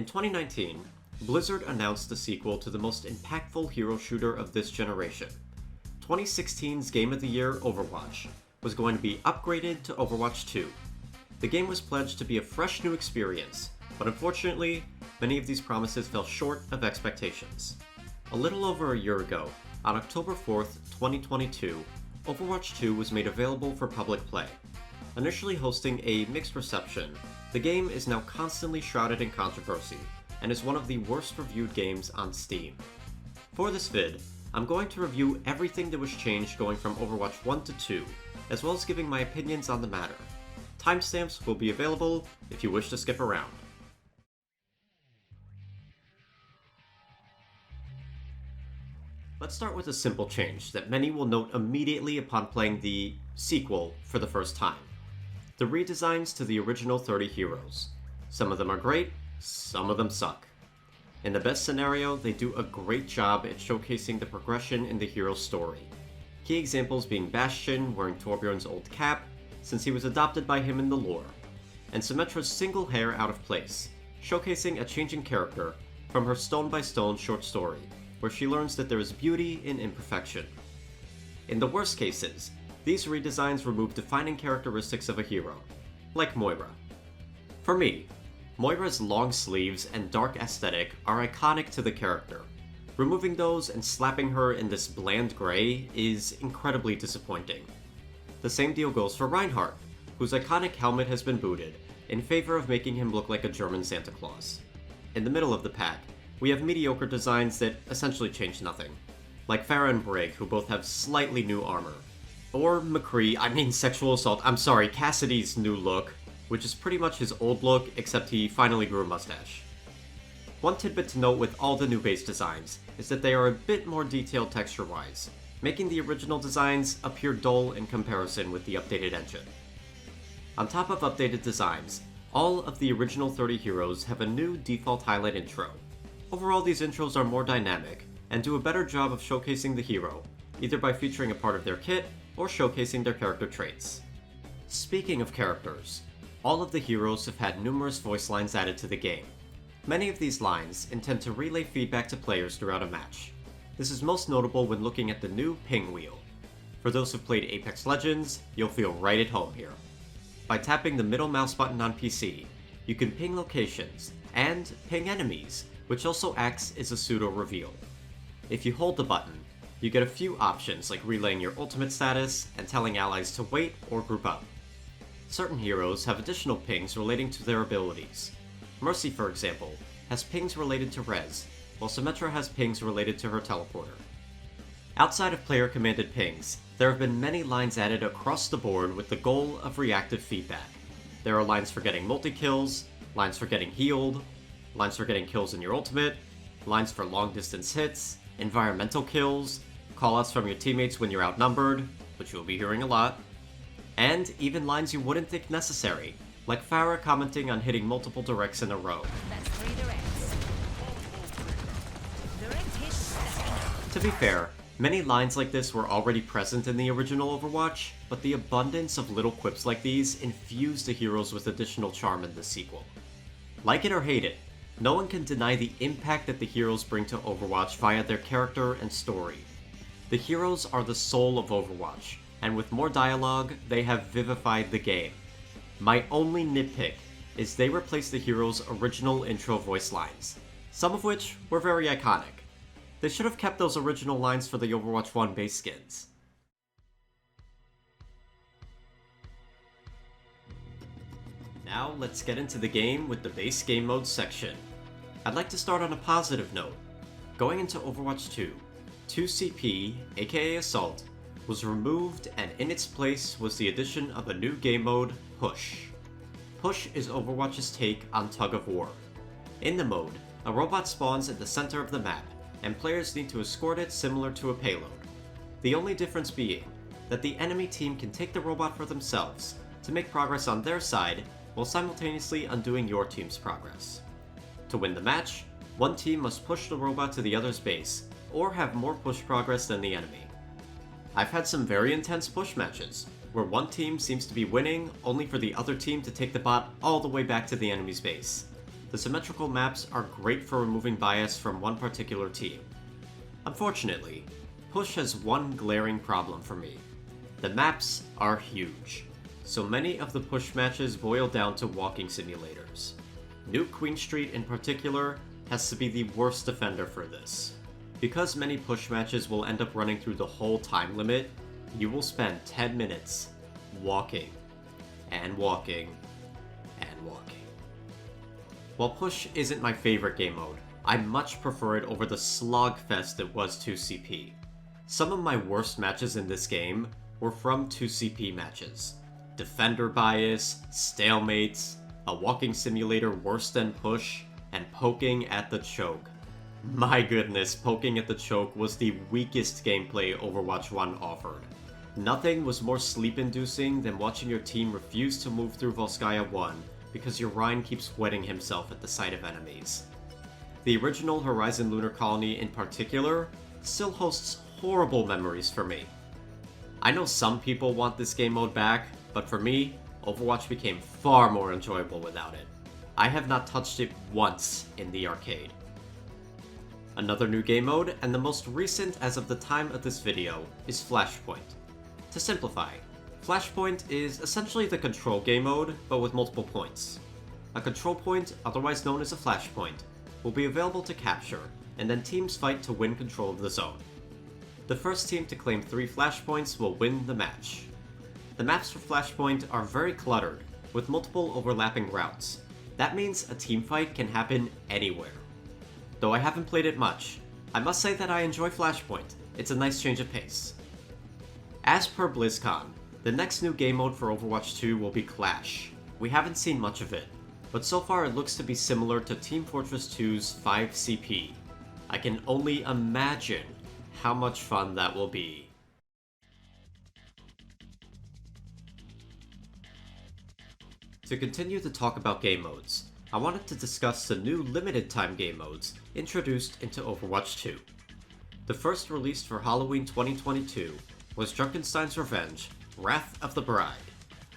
In 2019, Blizzard announced the sequel to the most impactful hero shooter of this generation. 2016's Game of the Year, Overwatch, was going to be upgraded to Overwatch 2. The game was pledged to be a fresh new experience, but unfortunately, many of these promises fell short of expectations. A little over a year ago, on October 4th, 2022, Overwatch 2 was made available for public play. Initially hosting a mixed reception, the game is now constantly shrouded in controversy, and is one of the worst reviewed games on Steam. For this vid, I'm going to review everything that was changed going from Overwatch 1 to 2, as well as giving my opinions on the matter. Timestamps will be available if you wish to skip around. Let's start with a simple change that many will note immediately upon playing the sequel for the first time. The redesigns to the original 30 heroes. Some of them are great, some of them suck. In the best scenario, they do a great job at showcasing the progression in the hero's story. Key examples being Bastion wearing Torbjorn's old cap, since he was adopted by him in the lore, and Symmetra's single hair out of place, showcasing a changing character from her Stone by Stone short story, where she learns that there is beauty in imperfection. In the worst cases, these redesigns remove defining characteristics of a hero, like Moira. For me, Moira's long sleeves and dark aesthetic are iconic to the character. Removing those and slapping her in this bland gray is incredibly disappointing. The same deal goes for Reinhardt, whose iconic helmet has been booted, in favor of making him look like a German Santa Claus. In the middle of the pack, we have mediocre designs that essentially change nothing, like Pharah and Brig, who both have slightly new armor. Or Cassidy's new look, which is pretty much his old look, except he finally grew a mustache. One tidbit to note with all the new base designs is that they are a bit more detailed texture-wise, making the original designs appear dull in comparison with the updated engine. On top of updated designs, all of the original 30 heroes have a new default highlight intro. Overall, these intros are more dynamic, and do a better job of showcasing the hero, either by featuring a part of their kit, or showcasing their character traits. Speaking of characters, all of the heroes have had numerous voice lines added to the game. Many of these lines intend to relay feedback to players throughout a match. This is most notable when looking at the new ping wheel. For those who've played Apex Legends, you'll feel right at home here. By tapping the middle mouse button on PC, you can ping locations, and ping enemies, which also acts as a pseudo-reveal. If you hold the button, you get a few options like relaying your ultimate status and telling allies to wait or group up. Certain heroes have additional pings relating to their abilities. Mercy, for example, has pings related to res, while Symmetra has pings related to her teleporter. Outside of player-commanded pings, there have been many lines added across the board with the goal of reactive feedback. There are lines for getting multi-kills, lines for getting healed, lines for getting kills in your ultimate, lines for long-distance hits, environmental kills, callouts from your teammates when you're outnumbered, which you'll be hearing a lot, and even lines you wouldn't think necessary, like Pharah commenting on hitting multiple directs in a row. That's 3 directs. Direct hit stacking up. To be fair, many lines like this were already present in the original Overwatch, but the abundance of little quips like these infused the heroes with additional charm in the sequel. Like it or hate it, no one can deny the impact that the heroes bring to Overwatch via their character and story. The heroes are the soul of Overwatch, and with more dialogue, they have vivified the game. My only nitpick is they replaced the heroes' original intro voice lines, some of which were very iconic. They should have kept those original lines for the Overwatch 1 base skins. Now let's get into the game with the base game mode section. I'd like to start on a positive note. Going into Overwatch 2, 2CP, aka Assault, was removed, and in its place was the addition of a new game mode, Push. Push is Overwatch's take on Tug of War. In the mode, a robot spawns at the center of the map, and players need to escort it similar to a payload. The only difference being that the enemy team can take the robot for themselves to make progress on their side, while simultaneously undoing your team's progress. To win the match, one team must push the robot to the other's base, or have more push progress than the enemy. I've had some very intense push matches, where one team seems to be winning only for the other team to take the bot all the way back to the enemy's base. The symmetrical maps are great for removing bias from one particular team. Unfortunately, Push has one glaring problem for me. The maps are huge. So many of the Push matches boil down to walking simulators. New Queen Street in particular has to be the worst offender for this. Because many Push matches will end up running through the whole time limit, you will spend 10 minutes walking, and walking, and walking. While Push isn't my favorite game mode, I much prefer it over the slogfest that was 2CP. Some of my worst matches in this game were from 2CP matches. Defender bias, stalemates, a walking simulator worse than Push, and poking at the choke. My goodness, poking at the choke was the weakest gameplay Overwatch 1 offered. Nothing was more sleep-inducing than watching your team refuse to move through Volskaya 1 because your Rhine keeps wetting himself at the sight of enemies. The original Horizon Lunar Colony in particular still hosts horrible memories for me. I know some people want this game mode back, but for me, Overwatch became far more enjoyable without it. I have not touched it once in the arcade. Another new game mode, and the most recent as of the time of this video, is Flashpoint. To simplify, Flashpoint is essentially the control game mode, but with multiple points. A control point, otherwise known as a flashpoint, will be available to capture, and then teams fight to win control of the zone. The first team to claim 3 flashpoints will win the match. The maps for Flashpoint are very cluttered, with multiple overlapping routes. That means a teamfight can happen anywhere. Though I haven't played it much, I must say that I enjoy Flashpoint. It's a nice change of pace. As per BlizzCon, the next new game mode for Overwatch 2 will be Clash. We haven't seen much of it, but so far it looks to be similar to Team Fortress 2's 5CP. I can only imagine how much fun that will be. To continue to talk about game modes, I wanted to discuss the new limited time game modes introduced into Overwatch 2. The first released for Halloween 2022 was Junkenstein's Revenge, Wrath of the Bride,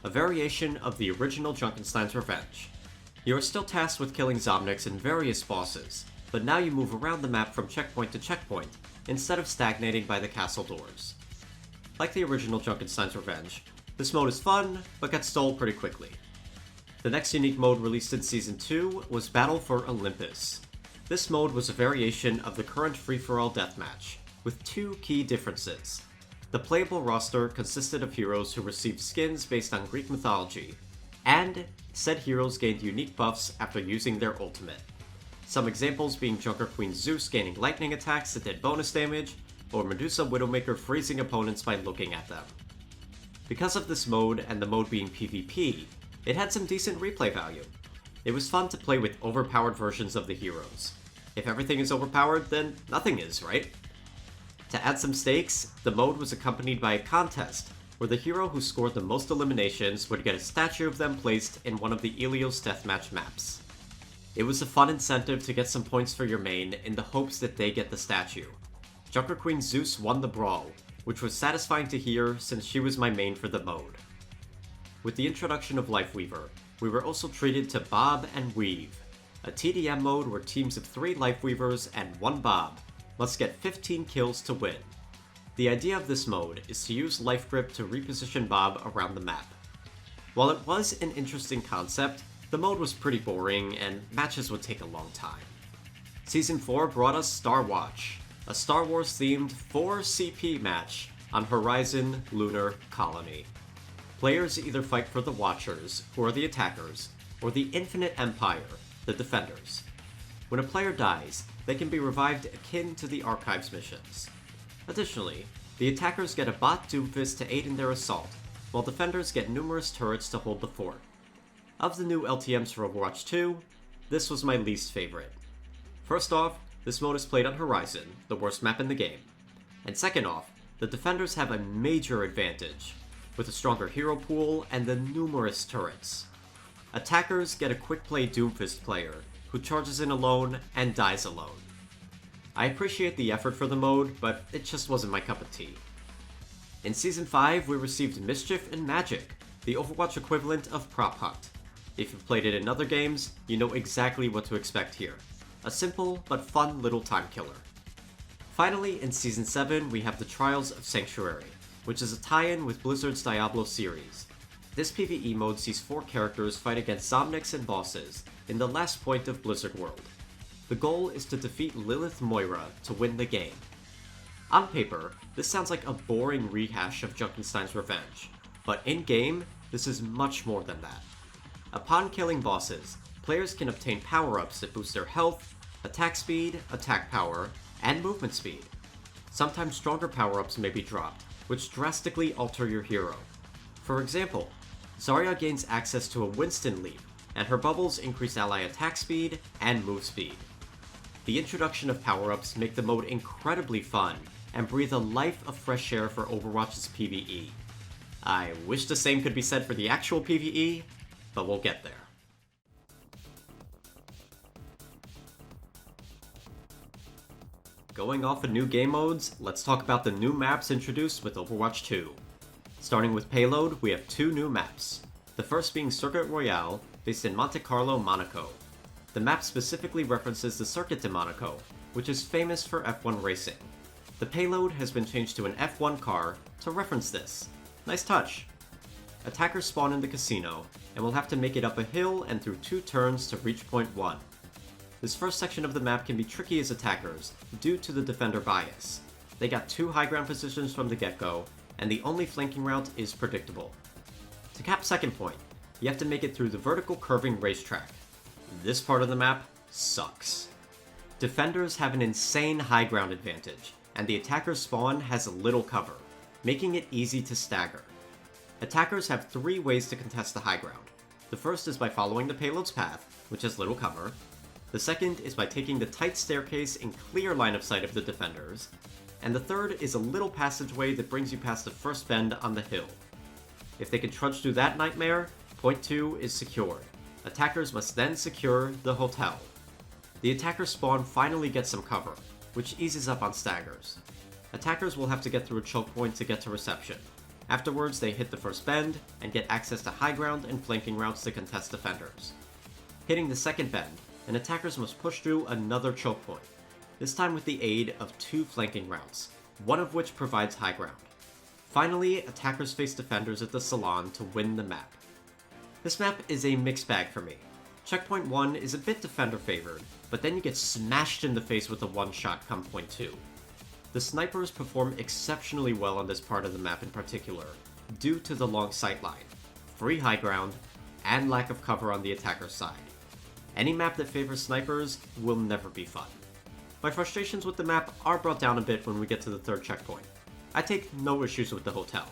a variation of the original Junkenstein's Revenge. You are still tasked with killing Zomniks and various bosses, but now you move around the map from checkpoint to checkpoint, instead of stagnating by the castle doors. Like the original Junkenstein's Revenge, this mode is fun, but gets stalled pretty quickly. The next unique mode released in Season 2 was Battle for Olympus. This mode was a variation of the current free-for-all deathmatch, with 2 key differences. The playable roster consisted of heroes who received skins based on Greek mythology, and said heroes gained unique buffs after using their ultimate. Some examples being Junker Queen Zeus gaining lightning attacks that did bonus damage, or Medusa Widowmaker freezing opponents by looking at them. Because of this mode and the mode being PvP, it had some decent replay value. It was fun to play with overpowered versions of the heroes. If everything is overpowered, then nothing is, right? To add some stakes, the mode was accompanied by a contest, where the hero who scored the most eliminations would get a statue of them placed in one of the Ilios deathmatch maps. It was a fun incentive to get some points for your main in the hopes that they get the statue. Junker Queen Zeus won the brawl, which was satisfying to hear since she was my main for the mode. With the introduction of Lifeweaver, we were also treated to Bob and Weave, a TDM mode where teams of 3 Lifeweavers and 1 Bob must get 15 kills to win. The idea of this mode is to use Life Grip to reposition Bob around the map. While it was an interesting concept, the mode was pretty boring and matches would take a long time. Season 4 brought us Star Watch, a Star Wars themed 4CP match on Horizon Lunar Colony. Players either fight for the Watchers, who are the attackers, or the Infinite Empire, the defenders. When a player dies, they can be revived akin to the Archives missions. Additionally, the attackers get a bot Doomfist to aid in their assault, while defenders get numerous turrets to hold the fort. Of the new LTMs for Overwatch 2, this was my least favorite. First off, this mode is played on Horizon, the worst map in the game. And second off, the defenders have a major advantage, with a stronger hero pool and the numerous turrets. Attackers get a quick play Doomfist player, who charges in alone and dies alone. I appreciate the effort for the mode, but it just wasn't my cup of tea. In Season 5, we received Mischief and Magic, the Overwatch equivalent of Prop Hunt. If you've played it in other games, you know exactly what to expect here. A simple but fun little time killer. Finally, in Season 7, we have the Trials of Sanctuary, which is a tie-in with Blizzard's Diablo series. This PvE mode sees 4 characters fight against Zomnics and bosses in the last point of Blizzard World. The goal is to defeat Lilith Moira to win the game. On paper, this sounds like a boring rehash of Junkenstein's Revenge, but in-game, this is much more than that. Upon killing bosses, players can obtain power-ups that boost their health, attack speed, attack power, and movement speed. Sometimes stronger power-ups may be dropped, which drastically alter your hero. For example, Zarya gains access to a Winston leap, and her bubbles increase ally attack speed and move speed. The introduction of power-ups make the mode incredibly fun, and breathe a life of fresh air for Overwatch's PvE. I wish the same could be said for the actual PvE, but we'll get there. Going off of new game modes, let's talk about the new maps introduced with Overwatch 2. Starting with Payload, we have 2 new maps. The first being Circuit Royale, based in Monte Carlo, Monaco. The map specifically references the Circuit de Monaco, which is famous for F1 racing. The payload has been changed to an F1 car to reference this. Nice touch. Attackers spawn in the casino, and will have to make it up a hill and through 2 turns to reach point 1. This first section of the map can be tricky as attackers, due to the defender bias. They got 2 high ground positions from the get-go, and the only flanking route is predictable. To cap second point, you have to make it through the vertical curving racetrack. This part of the map sucks. Defenders have an insane high ground advantage, and the attacker's spawn has little cover, making it easy to stagger. Attackers have 3 ways to contest the high ground. The first is by following the payload's path, which has little cover. The second is by taking the tight staircase in clear line of sight of the defenders. And the third is a little passageway that brings you past the first bend on the hill. If they can trudge through that nightmare, point 2 is secured. Attackers must then secure the hotel. The attacker's spawn finally gets some cover, which eases up on staggers. Attackers will have to get through a choke point to get to reception. Afterwards, they hit the first bend, and get access to high ground and flanking routes to contest defenders. Hitting the second bend, and attackers must push through another choke point, this time with the aid of 2 flanking routes, one of which provides high ground. Finally, attackers face defenders at the Salon to win the map. This map is a mixed bag for me. Checkpoint 1 is a bit defender favored, but then you get smashed in the face with a one-shot come point 2. The snipers perform exceptionally well on this part of the map in particular, due to the long sightline, free high ground, and lack of cover on the attacker's side. Any map that favors snipers will never be fun. My frustrations with the map are brought down a bit when we get to the 3rd checkpoint. I take no issues with the hotel.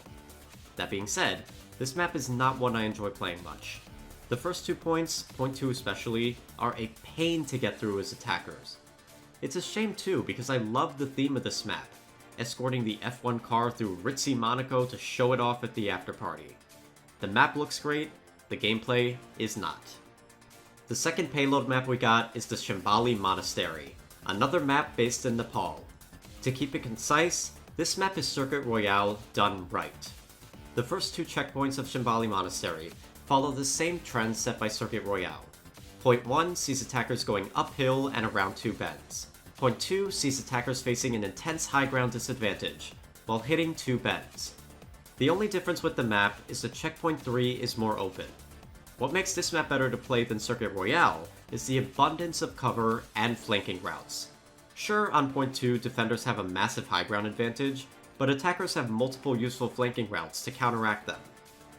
That being said, this map is not one I enjoy playing much. The first 2 points, point 2 especially, are a pain to get through as attackers. It's a shame too, because I love the theme of this map, escorting the F1 car through ritzy Monaco to show it off at the after party. The map looks great, the gameplay is not. The second payload map we got is the Shambali Monastery, another map based in Nepal. To keep it concise, this map is Circuit Royale done right. The first 2 checkpoints of Shambali Monastery follow the same trends set by Circuit Royale. Point 1 sees attackers going uphill and around 2 bends. Point 2 sees attackers facing an intense high ground disadvantage, while hitting 2 bends. The only difference with the map is that Checkpoint 3 is more open. What makes this map better to play than Circuit Royale is the abundance of cover and flanking routes. Sure, on Point 2, defenders have a massive high ground advantage, but attackers have multiple useful flanking routes to counteract them.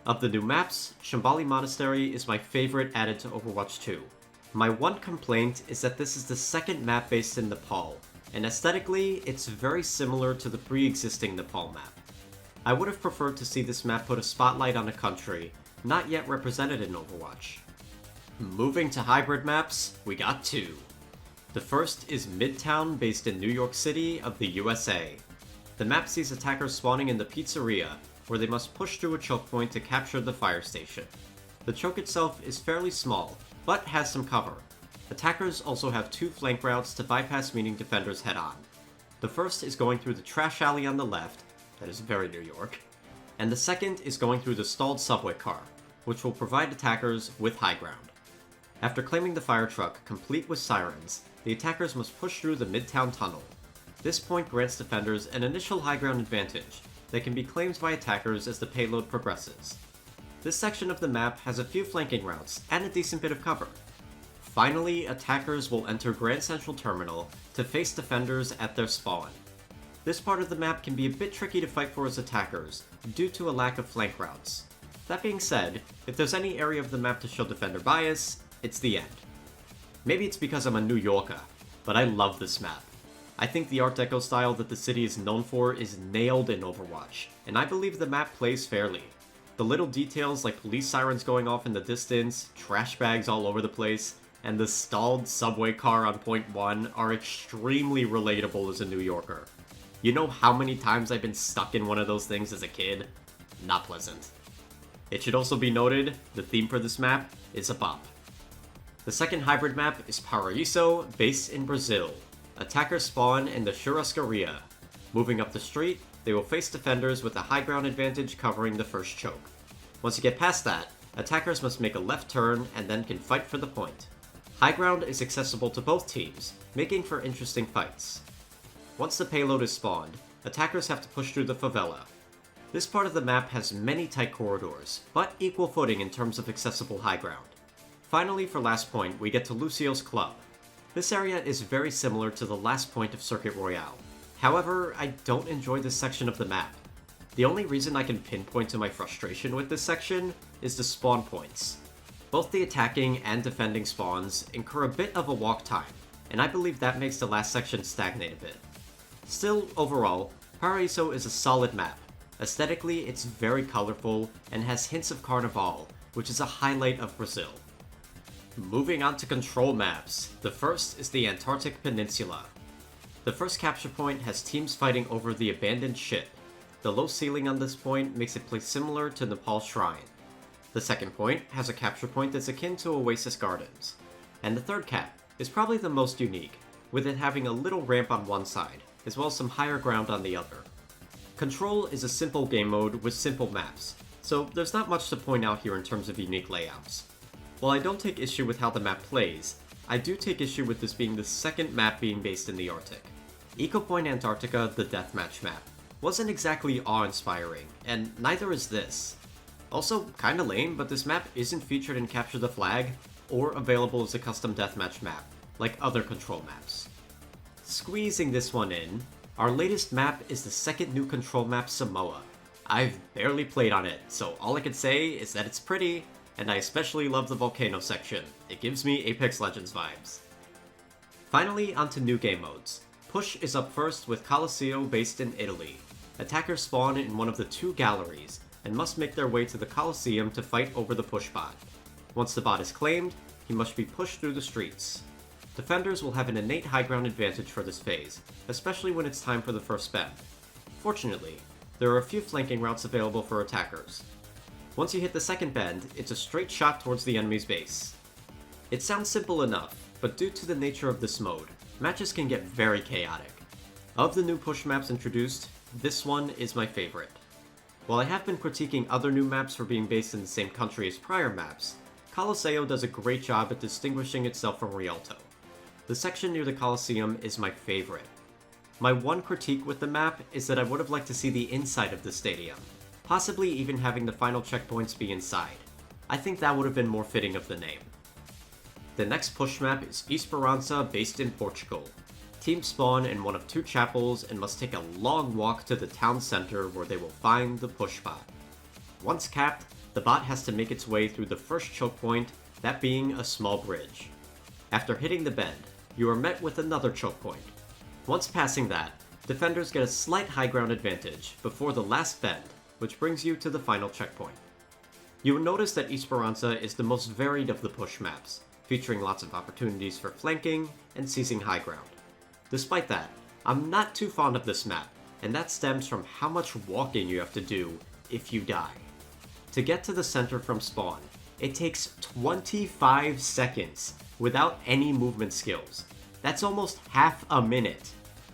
Of the new maps, Shambali Monastery is my favorite added to Overwatch 2. My one complaint is that this is the second map based in Nepal, and aesthetically, it's very similar to the pre-existing Nepal map. I would have preferred to see this map put a spotlight on a country not yet represented in Overwatch. Moving to hybrid maps, we got 2. The first is Midtown, based in New York City of the USA. The map sees attackers spawning in the pizzeria, where they must push through a choke point to capture the fire station. The choke itself is fairly small, but has some cover. Attackers also have 2 flank routes to bypass meeting defenders head-on. The first is going through the trash alley on the left, that is very New York, and the second is going through the stalled subway car. which will provide attackers with high ground. After claiming the fire truck, complete with sirens, the attackers must push through the Midtown Tunnel. This point grants defenders an initial high ground advantage that can be claimed by attackers as the payload progresses. This section of the map has a few flanking routes and a decent bit of cover. Finally, attackers will enter Grand Central Terminal to face defenders at their spawn. This part of the map can be a bit tricky to fight for as attackers, due to a lack of flank routes. That being said, if there's any area of the map to show defender bias, it's the end. Maybe it's because I'm a New Yorker, but I love this map. I think the Art Deco style that the city is known for is nailed in Overwatch, and I believe the map plays fairly. The little details like police sirens going off in the distance, trash bags all over the place, and the stalled subway car on point 1 are extremely relatable as a New Yorker. You know how many times I've been stuck in one of those things as a kid? Not pleasant. It should also be noted, the theme for this map is a bop. The second hybrid map is Paraíso, based in Brazil. Attackers spawn in the Churrascaria. Moving up the street, they will face defenders with a high ground advantage covering the first choke. Once you get past that, attackers must make a left turn and then can fight for the point. High ground is accessible to both teams, making for interesting fights. Once the payload is spawned, attackers have to push through the favela. This part of the map has many tight corridors, but equal footing in terms of accessible high ground. Finally, for last point, we get to Lucio's Club. This area is very similar to the last point of Circuit Royale. However, I don't enjoy this section of the map. The only reason I can pinpoint to my frustration with this section is the spawn points. Both the attacking and defending spawns incur a bit of a walk time, and I believe that makes the last section stagnate a bit. Still, overall, Paraíso is a solid map. Aesthetically, it's very colorful and has hints of Carnival, which is a highlight of Brazil. Moving on to control maps, the first is the Antarctic Peninsula. The first capture point has teams fighting over the abandoned ship. The low ceiling on this point makes it play similar to Nepal Shrine. The second point has a capture point that's akin to Oasis Gardens. And the third cap is probably the most unique, with it having a little ramp on one side, as well as some higher ground on the other. Control is a simple game mode with simple maps, so there's not much to point out here in terms of unique layouts. While I don't take issue with how the map plays, I do take issue with this being the second map being based in the Arctic. Eco Point Antarctica, the deathmatch map, wasn't exactly awe-inspiring, and neither is this. Also, kinda lame, but this map isn't featured in Capture the Flag, or available as a custom deathmatch map, like other Control maps. Squeezing this one in, our latest map is the second new Control map, Samoa. I've barely played on it, so all I can say is that it's pretty, and I especially love the volcano section. It gives me Apex Legends vibes. Finally, onto new game modes. Push is up first with Colosseo based in Italy. Attackers spawn in one of the two galleries, and must make their way to the Colosseum to fight over the push bot. Once the bot is claimed, he must be pushed through the streets. Defenders will have an innate high ground advantage for this phase, especially when it's time for the first bend. Fortunately, there are a few flanking routes available for attackers. Once you hit the second bend, it's a straight shot towards the enemy's base. It sounds simple enough, but due to the nature of this mode, matches can get very chaotic. Of the new push maps introduced, this one is my favorite. While I have been critiquing other new maps for being based in the same country as prior maps, Colosseo does a great job at distinguishing itself from Rialto. The section near the Colosseum is my favorite. My one critique with the map is that I would have liked to see the inside of the stadium, possibly even having the final checkpoints be inside. I think that would have been more fitting of the name. The next push map is Esperança, based in Portugal. Teams spawn in one of two chapels and must take a long walk to the town center where they will find the push bot. Once capped, the bot has to make its way through the first choke point, that being a small bridge. After hitting the bend, you are met with another choke point. Once passing that, defenders get a slight high ground advantage before the last bend, which brings you to the final checkpoint. You will notice that Esperança is the most varied of the push maps, featuring lots of opportunities for flanking and seizing high ground. Despite that, I'm not too fond of this map, and that stems from how much walking you have to do if you die. To get to the center from spawn, it takes 25 seconds without any movement skills. That's almost half a minute.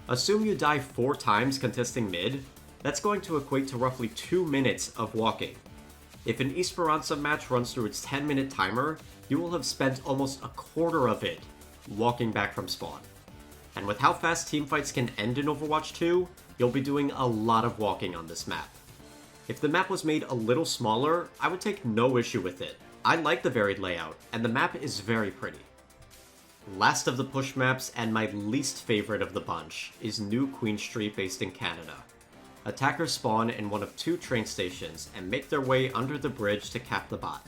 Assume you die 4 times contesting mid, that's going to equate to roughly 2 minutes of walking. If an Esperanza match runs through its 10-minute timer, you will have spent almost a quarter of it walking back from spawn. And with how fast teamfights can end in Overwatch 2, you'll be doing a lot of walking on this map. If the map was made a little smaller, I would take no issue with it. I like the varied layout, and the map is very pretty. Last of the push maps, and my least favorite of the bunch, is New Queen Street based in Canada. Attackers spawn in one of 2 train stations and make their way under the bridge to cap the bot.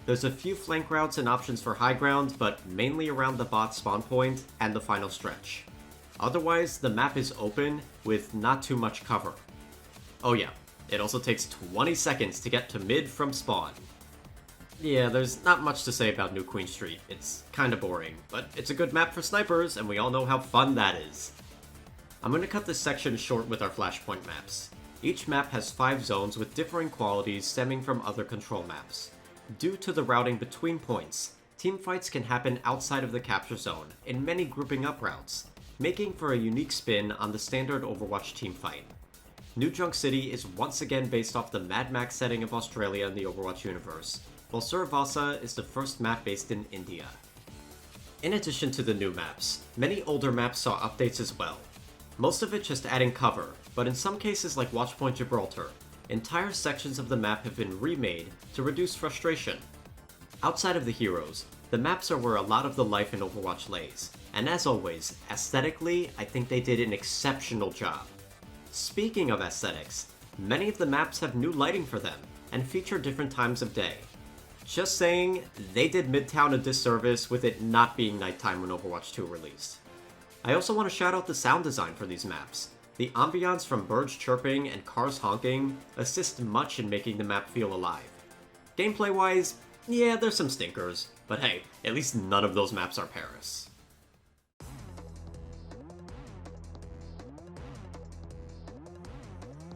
There's a few flank routes and options for high ground, but mainly around the bot spawn point and the final stretch. Otherwise, the map is open with not too much cover. Oh yeah, it also takes 20 seconds to get to mid from spawn. Yeah, there's not much to say about New Queen Street. It's kinda boring, but it's a good map for snipers, and we all know how fun that is. I'm gonna cut this section short with our flashpoint maps. Each map has 5 zones with differing qualities stemming from other control maps. Due to the routing between points, teamfights can happen outside of the capture zone in many grouping up routes, making for a unique spin on the standard Overwatch teamfight. New Junk City is once again based off the Mad Max setting of Australia in the Overwatch universe, while Survasa is the first map based in India. In addition to the new maps, many older maps saw updates as well. Most of it just adding cover, but in some cases like Watchpoint Gibraltar, entire sections of the map have been remade to reduce frustration. Outside of the heroes, the maps are where a lot of the life in Overwatch lays, and as always, aesthetically, I think they did an exceptional job. Speaking of aesthetics, many of the maps have new lighting for them, and feature different times of day. Just saying, they did Midtown a disservice with it not being nighttime when Overwatch 2 released. I also want to shout out the sound design for these maps. The ambiance from birds chirping and cars honking assist much in making the map feel alive. Gameplay-wise, yeah, there's some stinkers, but hey, at least none of those maps are Paris.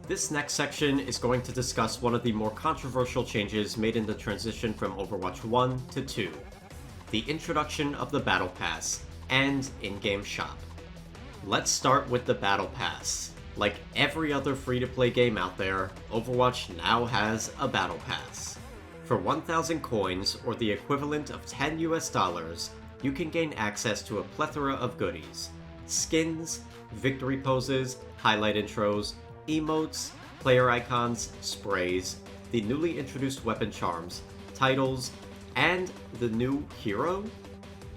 This next section is going to discuss one of the more controversial changes made in the transition from Overwatch 1 to 2, the introduction of the Battle Pass and in-game shop. Let's start with the Battle Pass. Like every other free-to-play game out there, Overwatch now has a Battle Pass. For 1,000 coins, or the equivalent of $10 US, you can gain access to a plethora of goodies. Skins, victory poses, highlight intros, emotes, player icons, sprays, the newly introduced weapon charms, titles, and the new hero?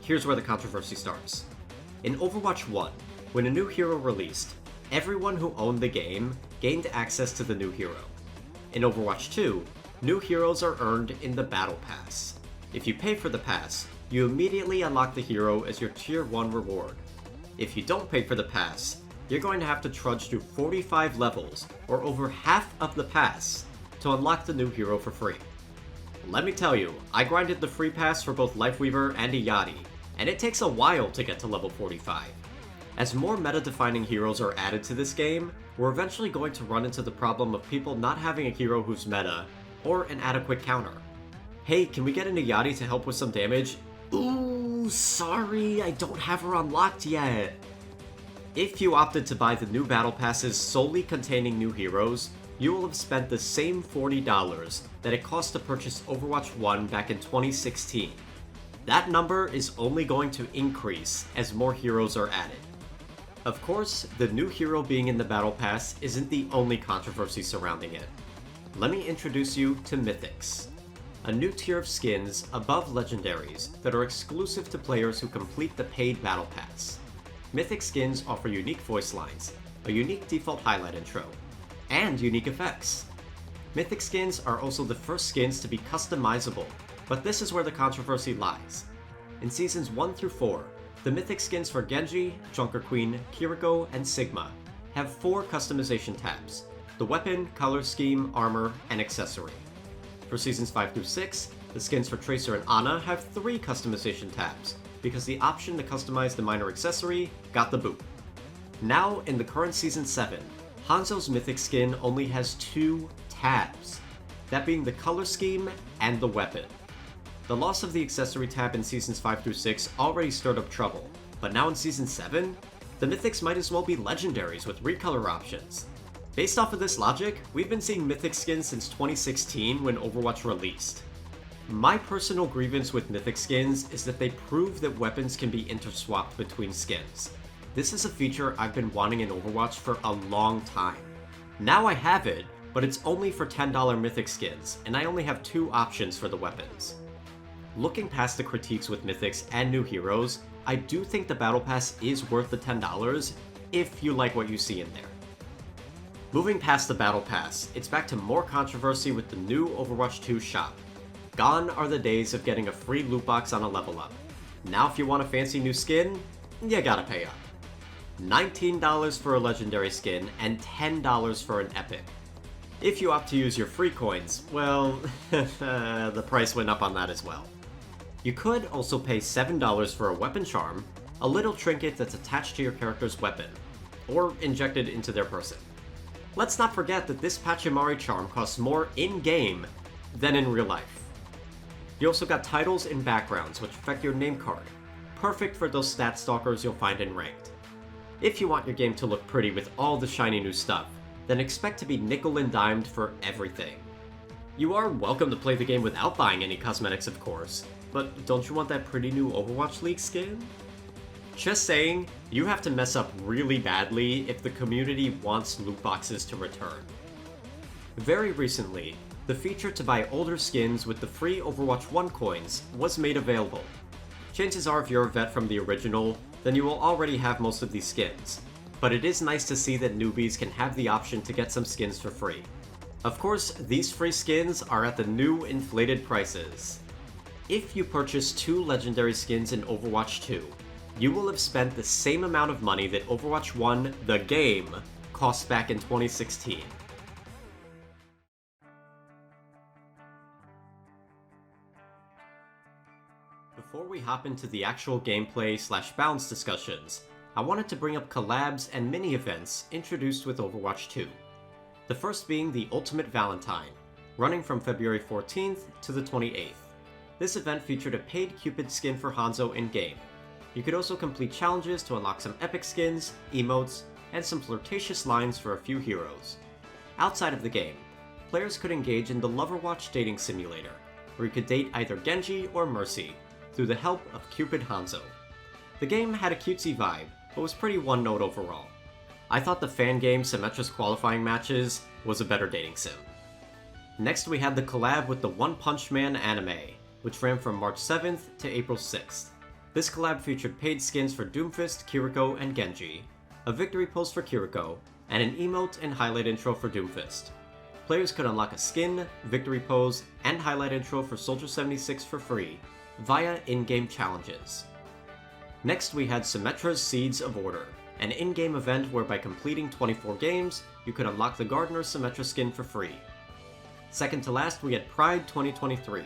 Here's where the controversy starts. In Overwatch 1, when a new hero released, everyone who owned the game gained access to the new hero. In Overwatch 2, new heroes are earned in the Battle Pass. If you pay for the pass, you immediately unlock the hero as your Tier 1 reward. If you don't pay for the pass, you're going to have to trudge through 45 levels, or over half of the pass, to unlock the new hero for free. Let me tell you, I grinded the free pass for both Lifeweaver and Iyadi, and it takes a while to get to level 45. As more meta-defining heroes are added to this game, we're eventually going to run into the problem of people not having a hero who's meta, or an adequate counter. Hey, can we get an Iyadi to help with some damage? Ooh, sorry, I don't have her unlocked yet. If you opted to buy the new battle passes solely containing new heroes, you will have spent the same $40 that it cost to purchase Overwatch 1 back in 2016. That number is only going to increase as more heroes are added. Of course, the new hero being in the Battle Pass isn't the only controversy surrounding it. Let me introduce you to Mythics, a new tier of skins above Legendaries that are exclusive to players who complete the paid Battle Pass. Mythic skins offer unique voice lines, a unique default highlight intro, and unique effects. Mythic skins are also the first skins to be customizable, but this is where the controversy lies. In Seasons 1 through 4, the Mythic skins for Genji, Junker Queen, Kiriko, and Sigma have 4 customization tabs: the weapon, color scheme, armor, and accessory. For Seasons 5 through 6, the skins for Tracer and Ana have 3 customization tabs, because the option to customize the minor accessory got the boot. Now, in the current Season 7, Hanzo's Mythic skin only has 2 tabs, that being the color scheme and the weapon. The loss of the accessory tab in Seasons 5 through 6 already stirred up trouble, but now in Season 7, the Mythics might as well be legendaries with recolor options. Based off of this logic, we've been seeing mythic skins since 2016 when Overwatch released. My personal grievance with mythic skins is that they prove that weapons can be interswapped between skins. This is a feature I've been wanting in Overwatch for a long time. Now I have it, but it's only for $10 mythic skins, and I only have 2 options for the weapons. Looking past the critiques with mythics and new heroes, I do think the Battle Pass is worth the $10 if you like what you see in there. Moving past the Battle Pass, it's back to more controversy with the new Overwatch 2 shop. Gone are the days of getting a free loot box on a level up. Now if you want a fancy new skin, you gotta pay up. $19 for a legendary skin and $10 for an epic. If you opt to use your free coins, well, the price went up on that as well. You could also pay $7 for a weapon charm, a little trinket that's attached to your character's weapon, or injected into their person. Let's not forget that this Pachimari charm costs more in-game than in real life. You also got titles and backgrounds which affect your name card, perfect for those stat stalkers you'll find in Ranked. If you want your game to look pretty with all the shiny new stuff, then expect to be nickel and dimed for everything. You are welcome to play the game without buying any cosmetics of course, but don't you want that pretty new Overwatch League skin? Just saying, you have to mess up really badly if the community wants loot boxes to return. Very recently, the feature to buy older skins with the free Overwatch 1 coins was made available. Chances are if you're a vet from the original, then you will already have most of these skins, but it is nice to see that newbies can have the option to get some skins for free. Of course, these free skins are at the new inflated prices. If you purchase 2 legendary skins in Overwatch 2, you will have spent the same amount of money that Overwatch 1, the game, cost back in 2016. Before we hop into the actual gameplay/balance discussions, I wanted to bring up collabs and mini-events introduced with Overwatch 2. The first being the Ultimate Valentine, running from February 14th to the 28th. This event featured a paid Cupid skin for Hanzo in-game. You could also complete challenges to unlock some epic skins, emotes, and some flirtatious lines for a few heroes. Outside of the game, players could engage in the Loverwatch dating simulator, where you could date either Genji or Mercy, through the help of Cupid Hanzo. The game had a cutesy vibe, but was pretty one-note overall. I thought the fan game Symmetra's qualifying matches was a better dating sim. Next we had the collab with the One Punch Man anime, which ran from March 7th to April 6th. This collab featured paid skins for Doomfist, Kiriko, and Genji, a victory pose for Kiriko, and an emote and highlight intro for Doomfist. Players could unlock a skin, victory pose, and highlight intro for Soldier 76 for free via in-game challenges. Next we had Symmetra's Seeds of Order, an in-game event where by completing 24 games, you could unlock the Gardener Symmetra skin for free. Second to last we had Pride 2023,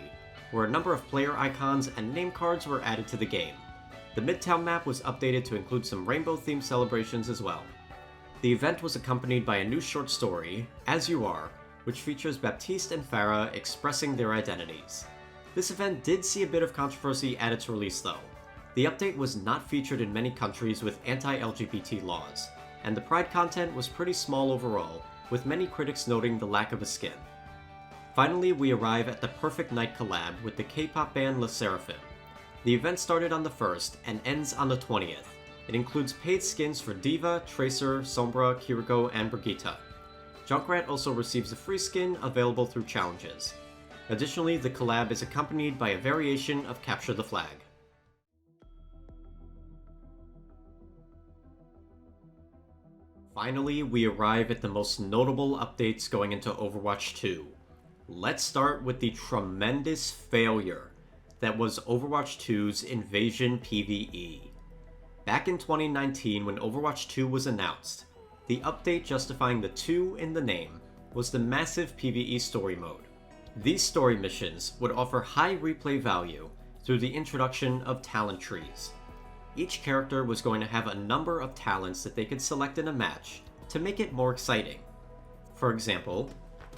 where a number of player icons and name cards were added to the game. The Midtown map was updated to include some rainbow-themed celebrations as well. The event was accompanied by a new short story, As You Are, which features Baptiste and Farah expressing their identities. This event did see a bit of controversy at its release though. The update was not featured in many countries with anti-LGBT laws, and the Pride content was pretty small overall, with many critics noting the lack of a skin. Finally, we arrive at the Perfect Night collab with the K-pop band LE SSERAFIM. The event started on the 1st and ends on the 20th. It includes paid skins for Diva, Tracer, Sombra, Kiriko, and Brigitte. Junkrat also receives a free skin available through challenges. Additionally, the collab is accompanied by a variation of Capture the Flag. Finally, we arrive at the most notable updates going into Overwatch 2. Let's start with the tremendous failure that was Overwatch 2's Invasion PvE. Back in 2019 when Overwatch 2 was announced, the update justifying the 2 in the name was the massive PvE story mode. These story missions would offer high replay value through the introduction of talent trees. Each character was going to have a number of talents that they could select in a match to make it more exciting. For example,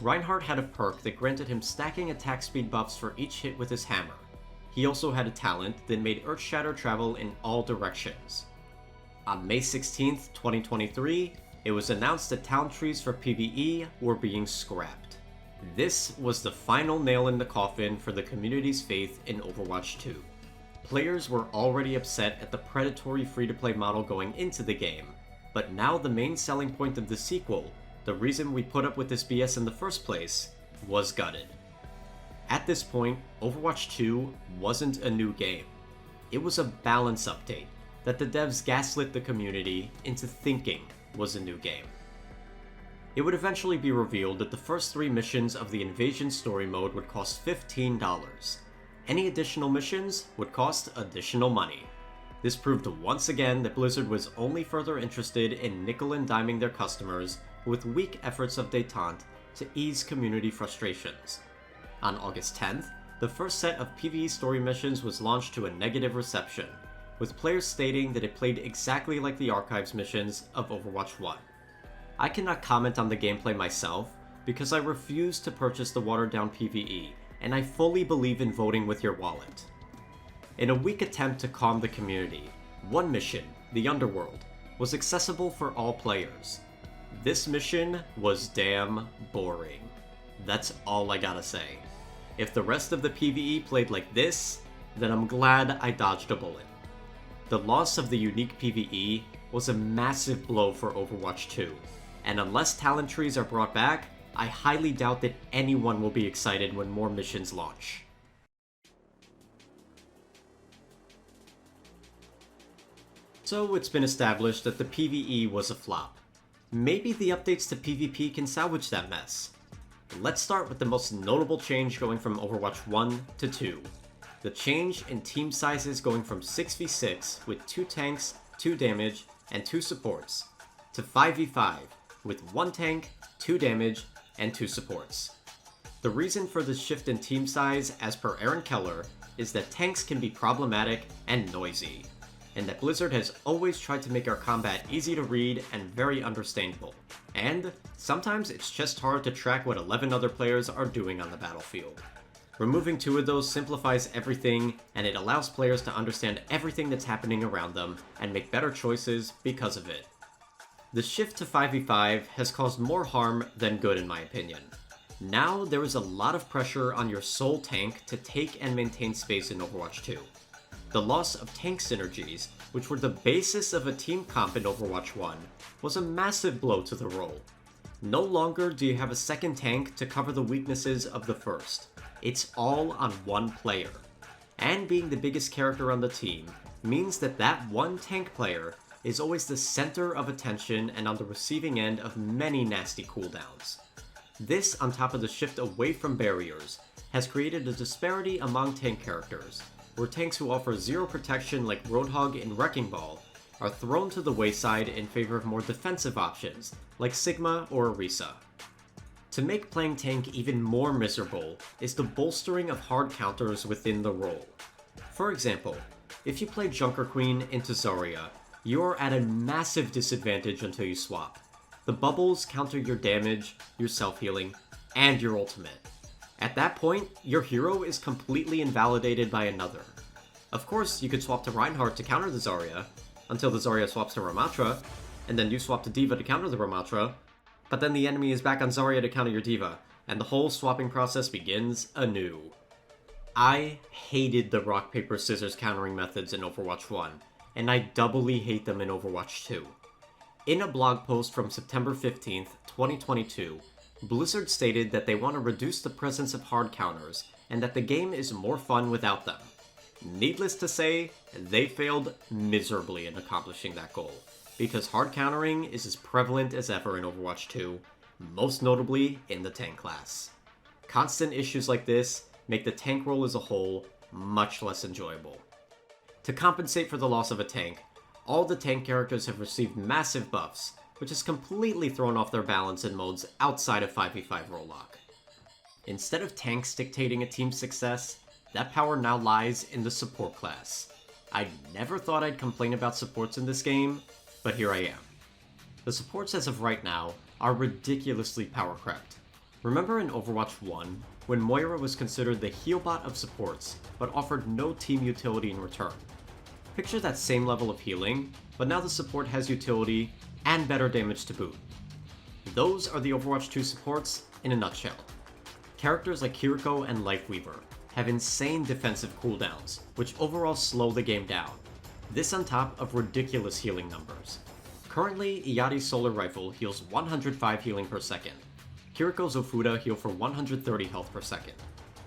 Reinhardt had a perk that granted him stacking attack speed buffs for each hit with his hammer. He also had a talent that made Earthshatter travel in all directions. On May 16th, 2023, it was announced that talent trees for PvE were being scrapped. This was the final nail in the coffin for the community's faith in Overwatch 2. Players were already upset at the predatory free-to-play model going into the game, but now the main selling point of the sequel, the reason we put up with this BS in the first place, was gutted. At this point, Overwatch 2 wasn't a new game. It was a balance update that the devs gaslit the community into thinking was a new game. It would eventually be revealed that the first 3 missions of the Invasion story mode would cost $15. Any additional missions would cost additional money. This proved once again that Blizzard was only further interested in nickel and diming their customers with weak efforts of détente to ease community frustrations. On August 10th, the first set of PvE story missions was launched to a negative reception, with players stating that it played exactly like the Archives missions of Overwatch 1. I cannot comment on the gameplay myself because I refuse to purchase the watered-down PvE, and I fully believe in voting with your wallet. In a weak attempt to calm the community, one mission, the Underworld, was accessible for all players. This mission was damn boring. That's all I gotta say. If the rest of the PvE played like this, then I'm glad I dodged a bullet. The loss of the unique PvE was a massive blow for Overwatch 2, and unless talent trees are brought back, I highly doubt that anyone will be excited when more missions launch. So it's been established that the PvE was a flop. Maybe the updates to PvP can salvage that mess. Let's start with the most notable change going from Overwatch 1 to 2. The change in team sizes going from 6v6 with 2 tanks, 2 damage, and 2 supports, to 5v5 with 1 tank, 2 damage, and 2 supports. The reason for this shift in team size, as per Aaron Keller, is that tanks can be problematic and noisy, and that Blizzard has always tried to make our combat easy to read and very understandable. And sometimes it's just hard to track what 11 other players are doing on the battlefield. Removing 2 of those simplifies everything, and it allows players to understand everything that's happening around them and make better choices because of it. The shift to 5v5 has caused more harm than good in my opinion. Now there is a lot of pressure on your sole tank to take and maintain space in Overwatch 2. The loss of tank synergies, which were the basis of a team comp in Overwatch 1, was a massive blow to the role. No longer do you have a second tank to cover the weaknesses of the first. It's all on one player. And being the biggest character on the team means that that one tank player is always the center of attention and on the receiving end of many nasty cooldowns. This, on top of the shift away from barriers, has created a disparity among tank characters, where tanks who offer zero protection like Roadhog and Wrecking Ball are thrown to the wayside in favor of more defensive options like Sigma or Orisa. To make playing tank even more miserable is the bolstering of hard counters within the role. For example, if you play Junker Queen into Zarya, you are at a massive disadvantage until you swap. The bubbles counter your damage, your self-healing, and your ultimate. At that point, your hero is completely invalidated by another. Of course, you could swap to Reinhardt to counter the Zarya, until the Zarya swaps to Ramattra, and then you swap to D.Va to counter the Ramattra, but then the enemy is back on Zarya to counter your D.Va, and the whole swapping process begins anew. I hated the rock, paper, scissors countering methods in Overwatch 1, and I doubly hate them in Overwatch 2. In a blog post from September 15th, 2022, Blizzard stated that they want to reduce the presence of hard counters, and that the game is more fun without them. Needless to say, they failed miserably in accomplishing that goal, because hard countering is as prevalent as ever in Overwatch 2, most notably in the tank class. Constant issues like this make the tank role as a whole much less enjoyable. To compensate for the loss of a tank, all the tank characters have received massive buffs, which has completely thrown off their balance in modes outside of 5v5 role lock. Instead of tanks dictating a team's success, that power now lies in the support class. I never thought I'd complain about supports in this game, but here I am. The supports as of right now are ridiculously power crept. Remember in Overwatch 1, when Moira was considered the healbot of supports, but offered no team utility in return? Picture that same level of healing, but now the support has utility and better damage to boot. Those are the Overwatch 2 supports in a nutshell. Characters like Kiriko and Lifeweaver have insane defensive cooldowns, which overall slow the game down. This on top of ridiculous healing numbers. Currently, Iyari's Solar Rifle heals 105 healing per second. Kiriko's Ofuda heal for 130 health per second.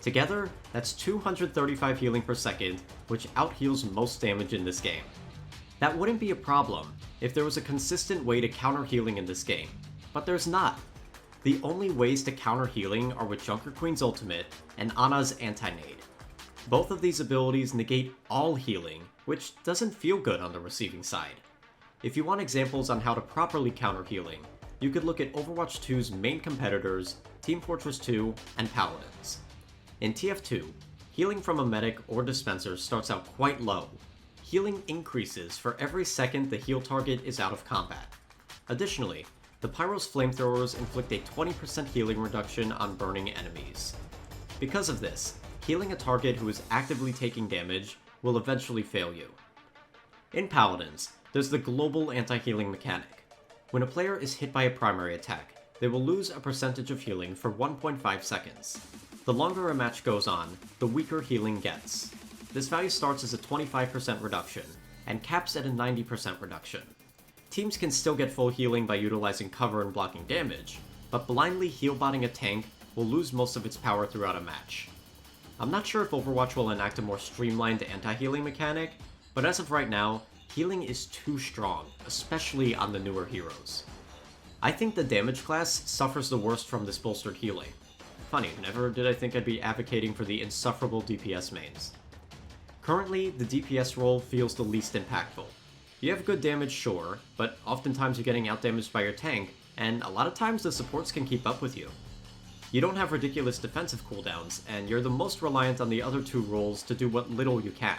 Together, that's 235 healing per second, which out-heals most damage in this game. That wouldn't be a problem if there was a consistent way to counter healing in this game, but there's not. The only ways to counter healing are with Junker Queen's ultimate and Ana's anti-nade. Both of these abilities negate all healing, which doesn't feel good on the receiving side. If you want examples on how to properly counter healing, you could look at Overwatch 2's main competitors, Team Fortress 2, and Paladins. In TF2, healing from a medic or dispenser starts out quite low. Healing increases for every second the heal target is out of combat. Additionally, the Pyro's flamethrowers inflict a 20% healing reduction on burning enemies. Because of this, healing a target who is actively taking damage will eventually fail you. In Paladins, there's the global anti-healing mechanic. When a player is hit by a primary attack, they will lose a percentage of healing for 1.5 seconds. The longer a match goes on, the weaker healing gets. This value starts as a 25% reduction, and caps at a 90% reduction. Teams can still get full healing by utilizing cover and blocking damage, but blindly heal-botting a tank will lose most of its power throughout a match. I'm not sure if Overwatch will enact a more streamlined anti-healing mechanic, but as of right now, healing is too strong, especially on the newer heroes. I think the damage class suffers the worst from this bolstered healing. Funny, never did I think I'd be advocating for the insufferable DPS mains. Currently, the DPS role feels the least impactful. You have good damage, sure, but oftentimes you're getting outdamaged by your tank, and a lot of times the supports can keep up with you. You don't have ridiculous defensive cooldowns, and you're the most reliant on the other two roles to do what little you can.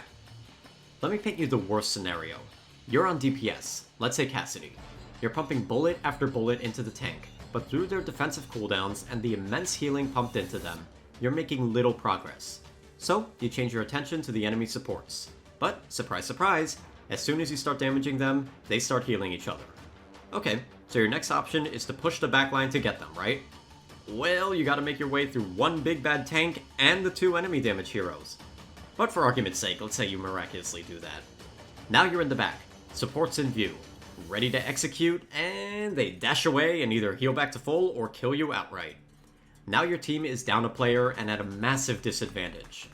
Let me paint you the worst scenario. You're on DPS, let's say Cassidy. You're pumping bullet after bullet into the tank, but through their defensive cooldowns and the immense healing pumped into them, you're making little progress. So, you change your attention to the enemy supports. But, surprise surprise, as soon as you start damaging them, they start healing each other. Okay, so your next option is to push the backline to get them, right? Well, you gotta make your way through one big bad tank and the two enemy damage heroes. But for argument's sake, let's say you miraculously do that. Now you're in the back, supports in view, ready to execute, and they dash away and either heal back to full or kill you outright. Now your team is down a player and at a massive disadvantage.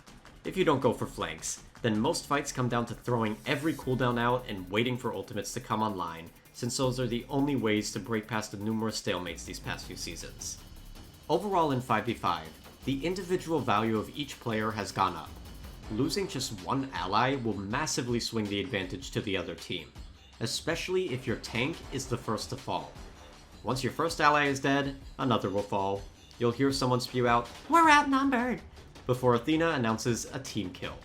If you don't go for flanks, then most fights come down to throwing every cooldown out and waiting for ultimates to come online, since those are the only ways to break past the numerous stalemates these past few seasons. Overall in 5v5, the individual value of each player has gone up. Losing just one ally will massively swing the advantage to the other team, especially if your tank is the first to fall. Once your first ally is dead, another will fall. You'll hear someone spew out, "We're outnumbered," before Athena announces a team kill.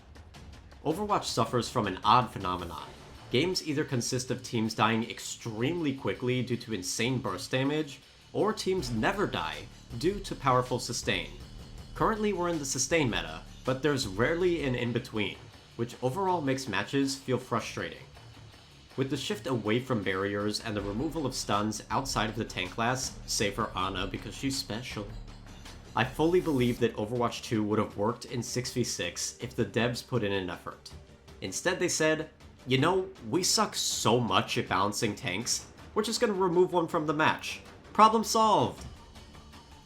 Overwatch suffers from an odd phenomenon. Games either consist of teams dying extremely quickly due to insane burst damage, or teams never die due to powerful sustain. Currently we're in the sustain meta, but there's rarely an in-between, which overall makes matches feel frustrating. With the shift away from barriers and the removal of stuns outside of the tank class, save for Ana because she's special, I fully believe that Overwatch 2 would have worked in 6v6 if the devs put in an effort. Instead they said, you know, we suck so much at balancing tanks, we're just gonna remove one from the match. Problem solved!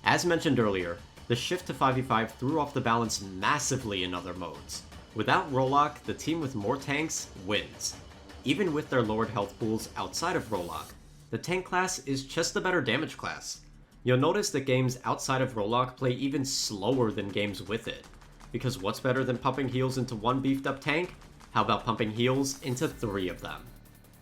As mentioned earlier, the shift to 5v5 threw off the balance massively in other modes. Without Rollock, the team with more tanks wins. Even with their lowered health pools outside of Rollock, the tank class is just the better damage class. You'll notice that games outside of Rollock play even slower than games with it. Because what's better than pumping heals into one beefed up tank? How about pumping heals into 3 of them?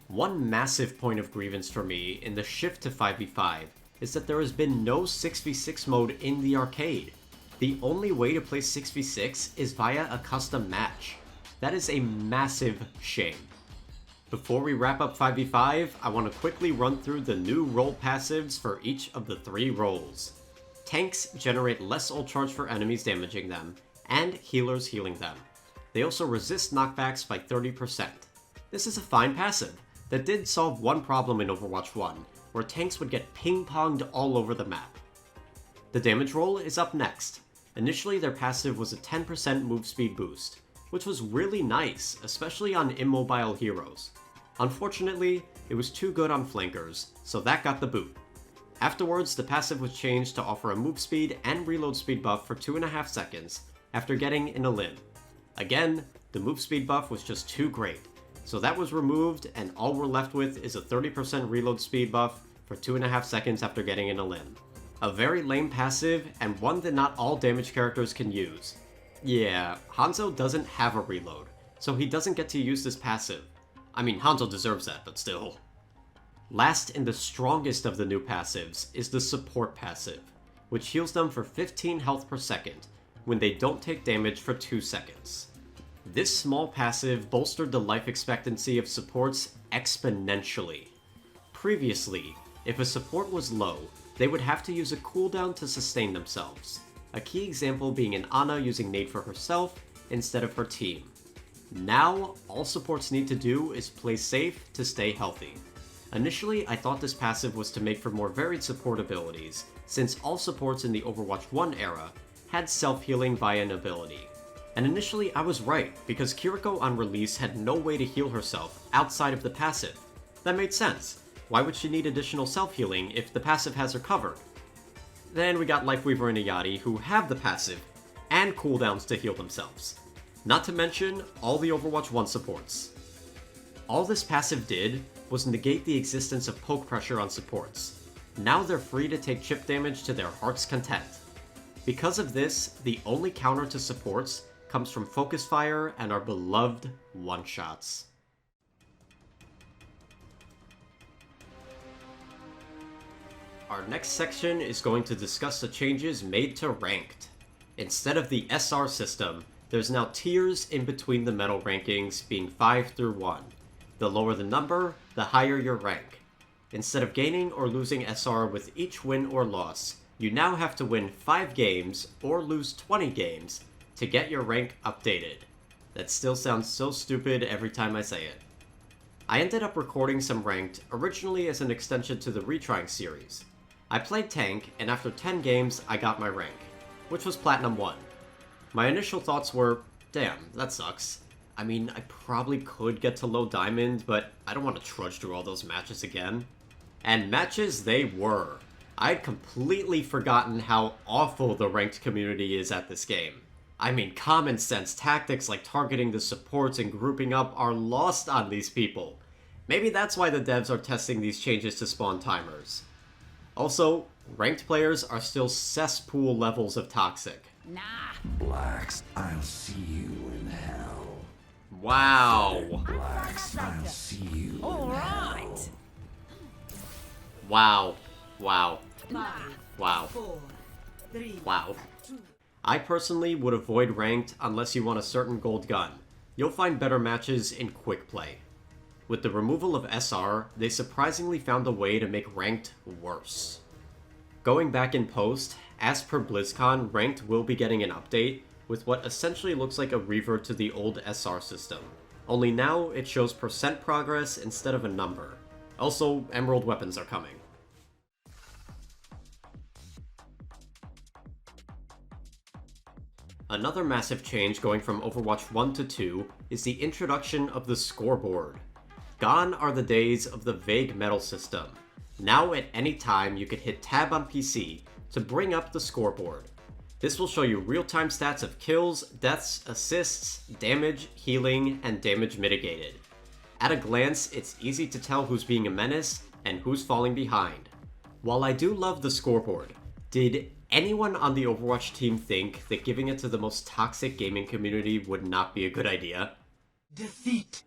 One massive point of grievance for me in the shift to 5v5 is that there has been no 6v6 mode in the arcade. The only way to play 6v6 is via a custom match. That is a massive shame. Before we wrap up 5v5, I want to quickly run through the new role passives for each of the 3 roles. Tanks generate less ult charge for enemies damaging them, and healers healing them. They also resist knockbacks by 30%. This is a fine passive that did solve one problem in Overwatch 1, where tanks would get ping-ponged all over the map. The damage roll is up next. Initially, their passive was a 10% move speed boost, which was really nice, especially on immobile heroes. Unfortunately, it was too good on flankers, so that got the boot. Afterwards, the passive was changed to offer a move speed and reload speed buff for 2.5 seconds after getting in a limb. Again, the move speed buff was just too great, so that was removed and all we're left with is a 30% reload speed buff for 2.5 seconds after getting in a limb. A very lame passive, and one that not all damage characters can use. Yeah, Hanzo doesn't have a reload, so he doesn't get to use this passive. I mean, Hanzo deserves that, but still. Last and the strongest of the new passives is the support passive, which heals them for 15 health per second when they don't take damage for 2 seconds. This small passive bolstered the life expectancy of supports exponentially. Previously, if a support was low, they would have to use a cooldown to sustain themselves, a key example being an Ana using nade for herself instead of her team. Now, all supports need to do is play safe to stay healthy. Initially, I thought this passive was to make for more varied support abilities, since all supports in the Overwatch 1 era had self-healing via an ability. And initially I was right, because Kiriko on release had no way to heal herself outside of the passive. That made sense. Why would she need additional self-healing if the passive has her covered? Then we got Lifeweaver and Ayati who have the passive and cooldowns to heal themselves. Not to mention all the Overwatch 1 supports. All this passive did was negate the existence of poke pressure on supports. Now they're free to take chip damage to their heart's content. Because of this, the only counter to supports comes from Focus Fire and our beloved one-shots. Our next section is going to discuss the changes made to Ranked. Instead of the SR system, there's now tiers in between the medal rankings being 5 through 1. The lower the number, the higher your rank. Instead of gaining or losing SR with each win or loss, you now have to win 5 games or lose 20 games to get your rank updated. That still sounds so stupid every time I say it. I ended up recording some Ranked originally as an extension to the Retrying series. I played Tank, and after 10 games I got my rank, which was Platinum 1. My initial thoughts were, damn, that sucks. I mean, I probably could get to low diamond, but I don't want to trudge through all those matches again. And matches they were. I'd completely forgotten how awful the ranked community is at this game. I mean, common sense tactics like targeting the supports and grouping up are lost on these people. Maybe that's why the devs are testing these changes to spawn timers. Also, ranked players are still cesspool levels of toxic. Nah. Blacks, I'll see you in hell. Wow. Blacks, I'll see you in All hell. right. Wow. Wow. 5, Wow. 4, 3, Wow. I personally would avoid ranked unless you want a certain gold gun. You'll find better matches in quick play. With the removal of SR, they surprisingly found a way to make ranked worse. Going back in post, as per BlizzCon, ranked will be getting an update with what essentially looks like a revert to the old SR system. Only now it shows percent progress instead of a number. Also, emerald weapons are coming. Another massive change going from Overwatch 1 to 2 is the introduction of the scoreboard. Gone are the days of the vague medal system. Now at any time you could hit tab on PC to bring up the scoreboard. This will show you real-time stats of kills, deaths, assists, damage, healing, and damage mitigated. At a glance, it's easy to tell who's being a menace and who's falling behind. While I do love the scoreboard, did anyone on the Overwatch team think that giving it to the most toxic gaming community would not be a good idea? Defeat.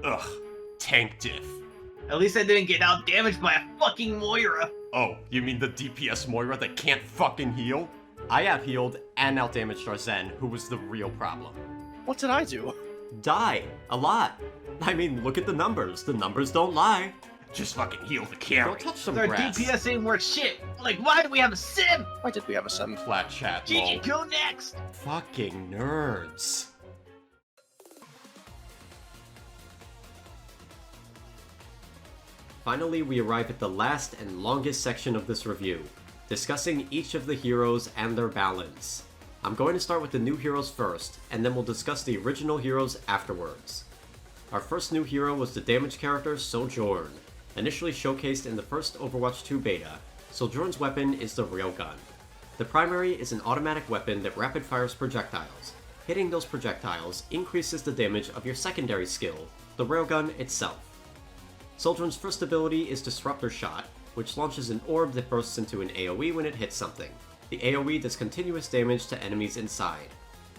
Ugh, tank diff. At least I didn't get out damaged by a fucking Moira. Oh, you mean the DPS Moira that can't fucking heal? I out-healed and out-damaged our Zen, who was the real problem. What did I do? Die. A lot. I mean, look at the numbers. The numbers don't lie. Just fucking heal the Go carry. touch some Our grass. DPS ain't worth shit. Like, why do we have a sim? Why did we have a sim? Flat chat, lol. GG, go next. Fucking nerds. Finally, we arrive at the last and longest section of this review, discussing each of the heroes and their balance. I'm going to start with the new heroes first, and then we'll discuss the original heroes afterwards. Our first new hero was the damage character Sojourn. Initially showcased in the first Overwatch 2 beta, Sojourn's weapon is the Railgun. The primary is an automatic weapon that rapid fires projectiles. Hitting those projectiles increases the damage of your secondary skill, the Railgun itself. Sojourn's first ability is Disruptor Shot, which launches an orb that bursts into an AoE when it hits something. The AoE does continuous damage to enemies inside.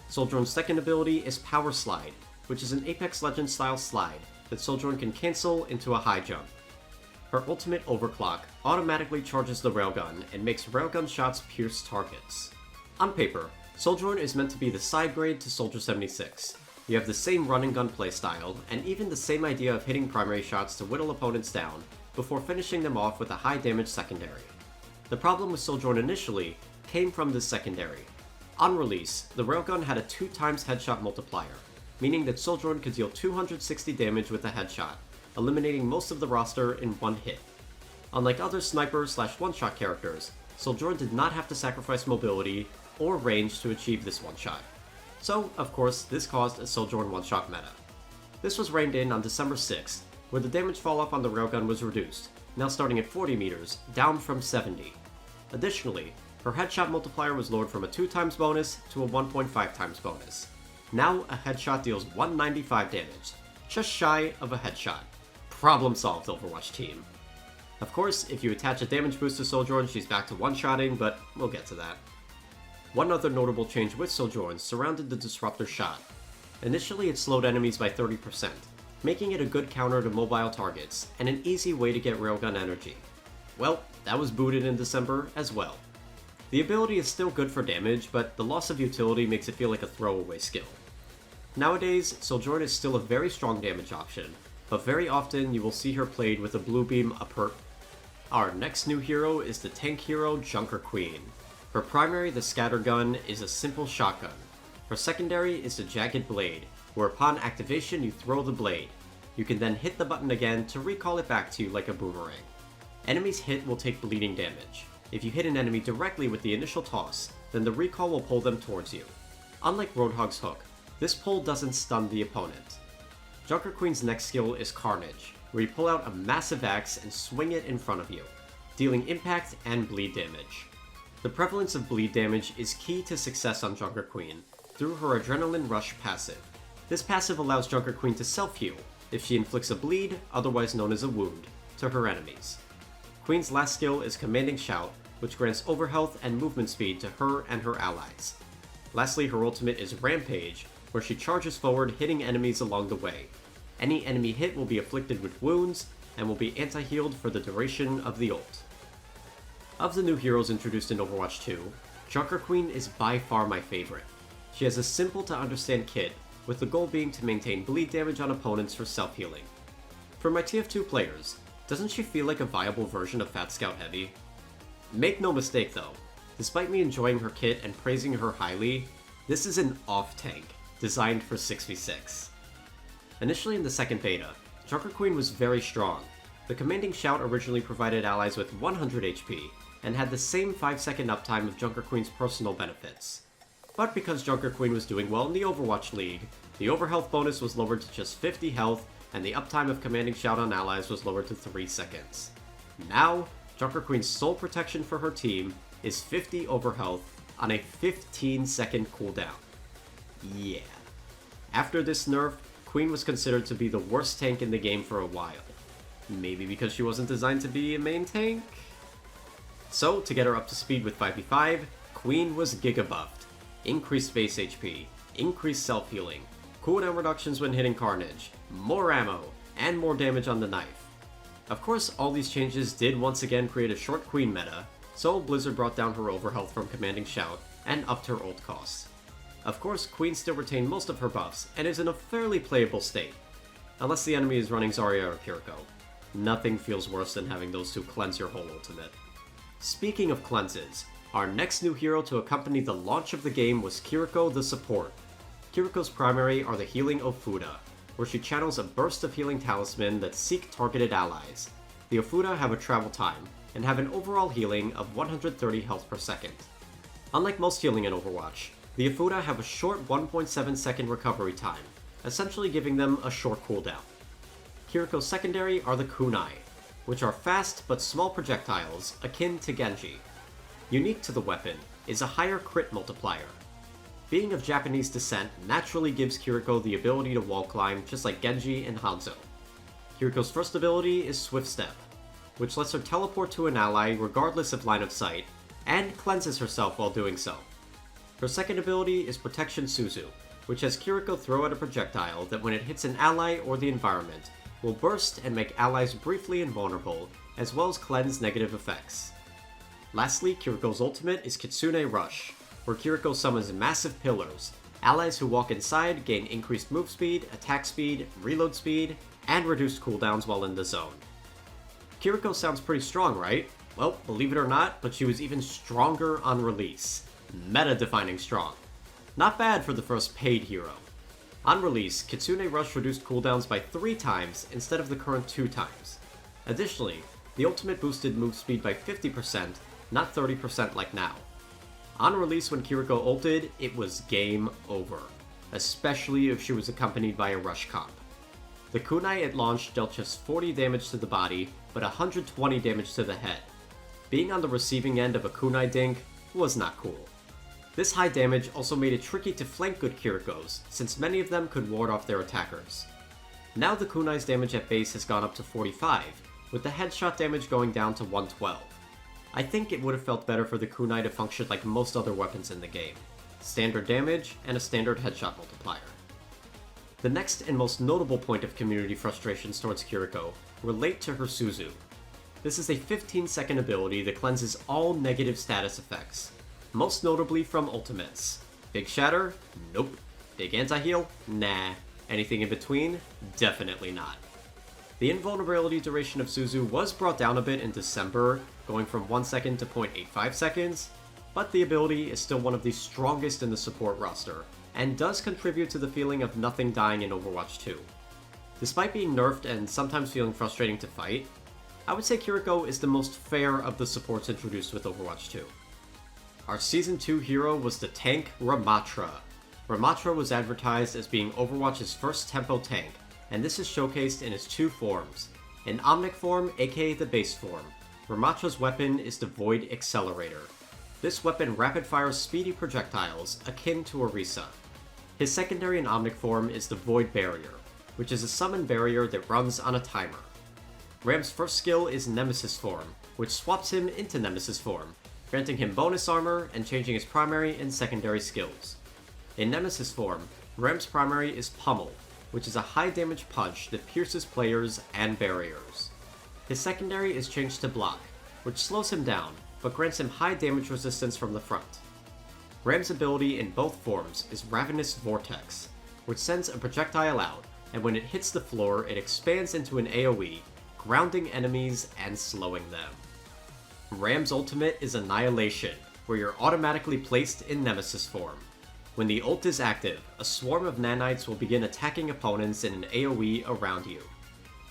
Sojourn's second ability is Power Slide, which is an Apex Legends style slide that Sojourn can cancel into a high jump. Her ultimate Overclock automatically charges the Railgun and makes Railgun shots pierce targets. On paper, Sojourn is meant to be the side grade to Soldier 76. You have the same run and gun playstyle, and even the same idea of hitting primary shots to whittle opponents down, before finishing them off with a high damage secondary. The problem with Sojourn initially came from this secondary. On release, the Railgun had a 2x headshot multiplier, meaning that Sojourn could deal 260 damage with a headshot, eliminating most of the roster in one hit. Unlike other sniper/one-shot characters, Sojourn did not have to sacrifice mobility or range to achieve this one-shot. So, of course, this caused a Sojourn one-shot meta. This was reined in on December 6th, where the damage fall-off on the Railgun was reduced, now starting at 40 meters, down from 70. Additionally, her headshot multiplier was lowered from a 2x bonus to a 1.5x bonus. Now a headshot deals 195 damage, just shy of a headshot. Problem solved, Overwatch team. Of course, if you attach a damage boost to Sojourn, she's back to one-shotting, but we'll get to that. One other notable change with Sojourn surrounded the Disruptor Shot. Initially it slowed enemies by 30%, making it a good counter to mobile targets, and an easy way to get Railgun energy. Well, that was booted in December as well. The ability is still good for damage, but the loss of utility makes it feel like a throwaway skill. Nowadays, Sojourn is still a very strong damage option, but very often you will see her played with a blue beam upper. Our next new hero is the tank hero Junker Queen. Her primary, the Scatter Gun, is a simple shotgun. Her secondary is the Jagged Blade, where upon activation you throw the blade. You can then hit the button again to recall it back to you like a boomerang. Enemies hit will take bleeding damage. If you hit an enemy directly with the initial toss, then the recall will pull them towards you. Unlike Roadhog's hook, this pull doesn't stun the opponent. Junker Queen's next skill is Carnage, where you pull out a massive axe and swing it in front of you, dealing impact and bleed damage. The prevalence of bleed damage is key to success on Junker Queen through her Adrenaline Rush passive. This passive allows Junker Queen to self-heal if she inflicts a bleed, otherwise known as a wound, to her enemies. Queen's last skill is Commanding Shout, which grants overhealth and movement speed to her and her allies. Lastly, her ultimate is Rampage, where she charges forward, hitting enemies along the way. Any enemy hit will be afflicted with wounds, and will be anti-healed for the duration of the ult. Of the new heroes introduced in Overwatch 2, Junker Queen is by far my favorite. She has a simple to understand kit, with the goal being to maintain bleed damage on opponents for self-healing. For my TF2 players, doesn't she feel like a viable version of Fat Scout Heavy? Make no mistake though, despite me enjoying her kit and praising her highly, this is an off-tank, designed for 6v6. Initially in the second beta, Junker Queen was very strong. The Commanding Shout originally provided allies with 100 HP, and had the same 5-second uptime of Junker Queen's personal benefits. But because Junker Queen was doing well in the Overwatch League, the overhealth bonus was lowered to just 50 health, and the uptime of Commanding Shout on allies was lowered to 3 seconds. Now, Junker Queen's sole protection for her team is 50 overhealth on a 15-second cooldown. Yeah. After this nerf, Queen was considered to be the worst tank in the game for a while. Maybe because she wasn't designed to be a main tank? So, to get her up to speed with 5v5, Queen was giga buffed. Increased base HP, increased self-healing, cooldown reductions when hitting Carnage, more ammo, and more damage on the knife. Of course, all these changes did once again create a short Queen meta, so Blizzard brought down her overhealth from Commanding Shout and upped her ult costs. Of course, Queen still retained most of her buffs and is in a fairly playable state, unless the enemy is running Zarya or Kiriko. Nothing feels worse than having those two cleanse your whole ultimate. Speaking of cleanses, our next new hero to accompany the launch of the game was Kiriko the Support. Kiriko's primary are the healing Ofuda, where she channels a burst of healing talisman that seek targeted allies. The Ofuda have a travel time, and have an overall healing of 130 health per second. Unlike most healing in Overwatch, the Ofuda have a short 1.7 second recovery time, essentially giving them a short cooldown. Kiriko's secondary are the kunai, which are fast but small projectiles akin to Genji. Unique to the weapon is a higher crit multiplier. Being of Japanese descent naturally gives Kiriko the ability to wall climb just like Genji and Hanzo. Kiriko's first ability is Swift Step, which lets her teleport to an ally regardless of line of sight, and cleanses herself while doing so. Her second ability is Protection Suzu, which has Kiriko throw out a projectile that when it hits an ally or the environment, will burst and make allies briefly invulnerable, as well as cleanse negative effects. Lastly, Kiriko's ultimate is Kitsune Rush, where Kiriko summons massive pillars. Allies who walk inside gain increased move speed, attack speed, reload speed, and reduced cooldowns while in the zone. Kiriko sounds pretty strong, right? Well, believe it or not, but she was even stronger on release. Meta-defining strong. Not bad for the first paid hero. On release, Kitsune Rush reduced cooldowns by 3 times instead of the current 2 times. Additionally, the ultimate boosted move speed by 50%, not 30% like now. On release when Kiriko ulted, it was game over, especially if she was accompanied by a rush comp. The kunai at launch dealt just 40 damage to the body, but 120 damage to the head. Being on the receiving end of a kunai dink was not cool. This high damage also made it tricky to flank good Kirikos, since many of them could ward off their attackers. Now the kunai's damage at base has gone up to 45, with the headshot damage going down to 112. I think it would have felt better for the kunai to function like most other weapons in the game. Standard damage and a standard headshot multiplier. The next and most notable point of community frustrations towards Kiriko relate to her Suzu. This is a 15-second ability that cleanses all negative status effects, most notably from ultimates. Big Shatter? Nope. Big Anti-Heal? Nah. Anything in between? Definitely not. The invulnerability duration of Suzu was brought down a bit in December, going from 1 second to 0.85 seconds, but the ability is still one of the strongest in the support roster, and does contribute to the feeling of nothing dying in Overwatch 2. Despite being nerfed and sometimes feeling frustrating to fight, I would say Kiriko is the most fair of the supports introduced with Overwatch 2. Our Season 2 hero was the tank Ramatra. Ramatra was advertised as being Overwatch's first tempo tank, and this is showcased in its 2 forms. In Omnic form, aka the base form, Ramatra's weapon is the Void Accelerator. This weapon rapid-fires speedy projectiles, akin to Orisa. His secondary in Omnic form is the Void Barrier, which is a summon barrier that runs on a timer. Ram's first skill is Nemesis form, which swaps him into Nemesis form, granting him bonus armor and changing his primary and secondary skills. In Nemesis form, Ram's primary is Pummel, which is a high damage punch that pierces players and barriers. His secondary is changed to Block, which slows him down, but grants him high damage resistance from the front. Ram's ability in both forms is Ravenous Vortex, which sends a projectile out, and when it hits the floor, it expands into an AoE, grounding enemies and slowing them. Ram's ultimate is Annihilation, where you're automatically placed in Nemesis form. When the ult is active, a swarm of nanites will begin attacking opponents in an AoE around you.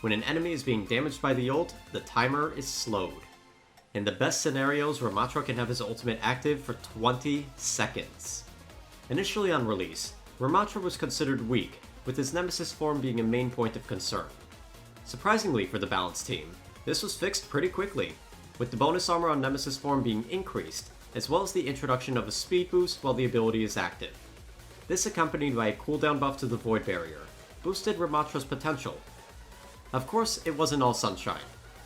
When an enemy is being damaged by the ult, the timer is slowed. In the best scenarios, Ramatra can have his ultimate active for 20 seconds. Initially on release, Ramatra was considered weak, with his Nemesis form being a main point of concern. Surprisingly for the Balance team, this was fixed pretty quickly, with the bonus armor on Nemesis form being increased, as well as the introduction of a speed boost while the ability is active. This accompanied by a cooldown buff to the Void Barrier, boosted Ramatra's potential. Of course, it wasn't all sunshine.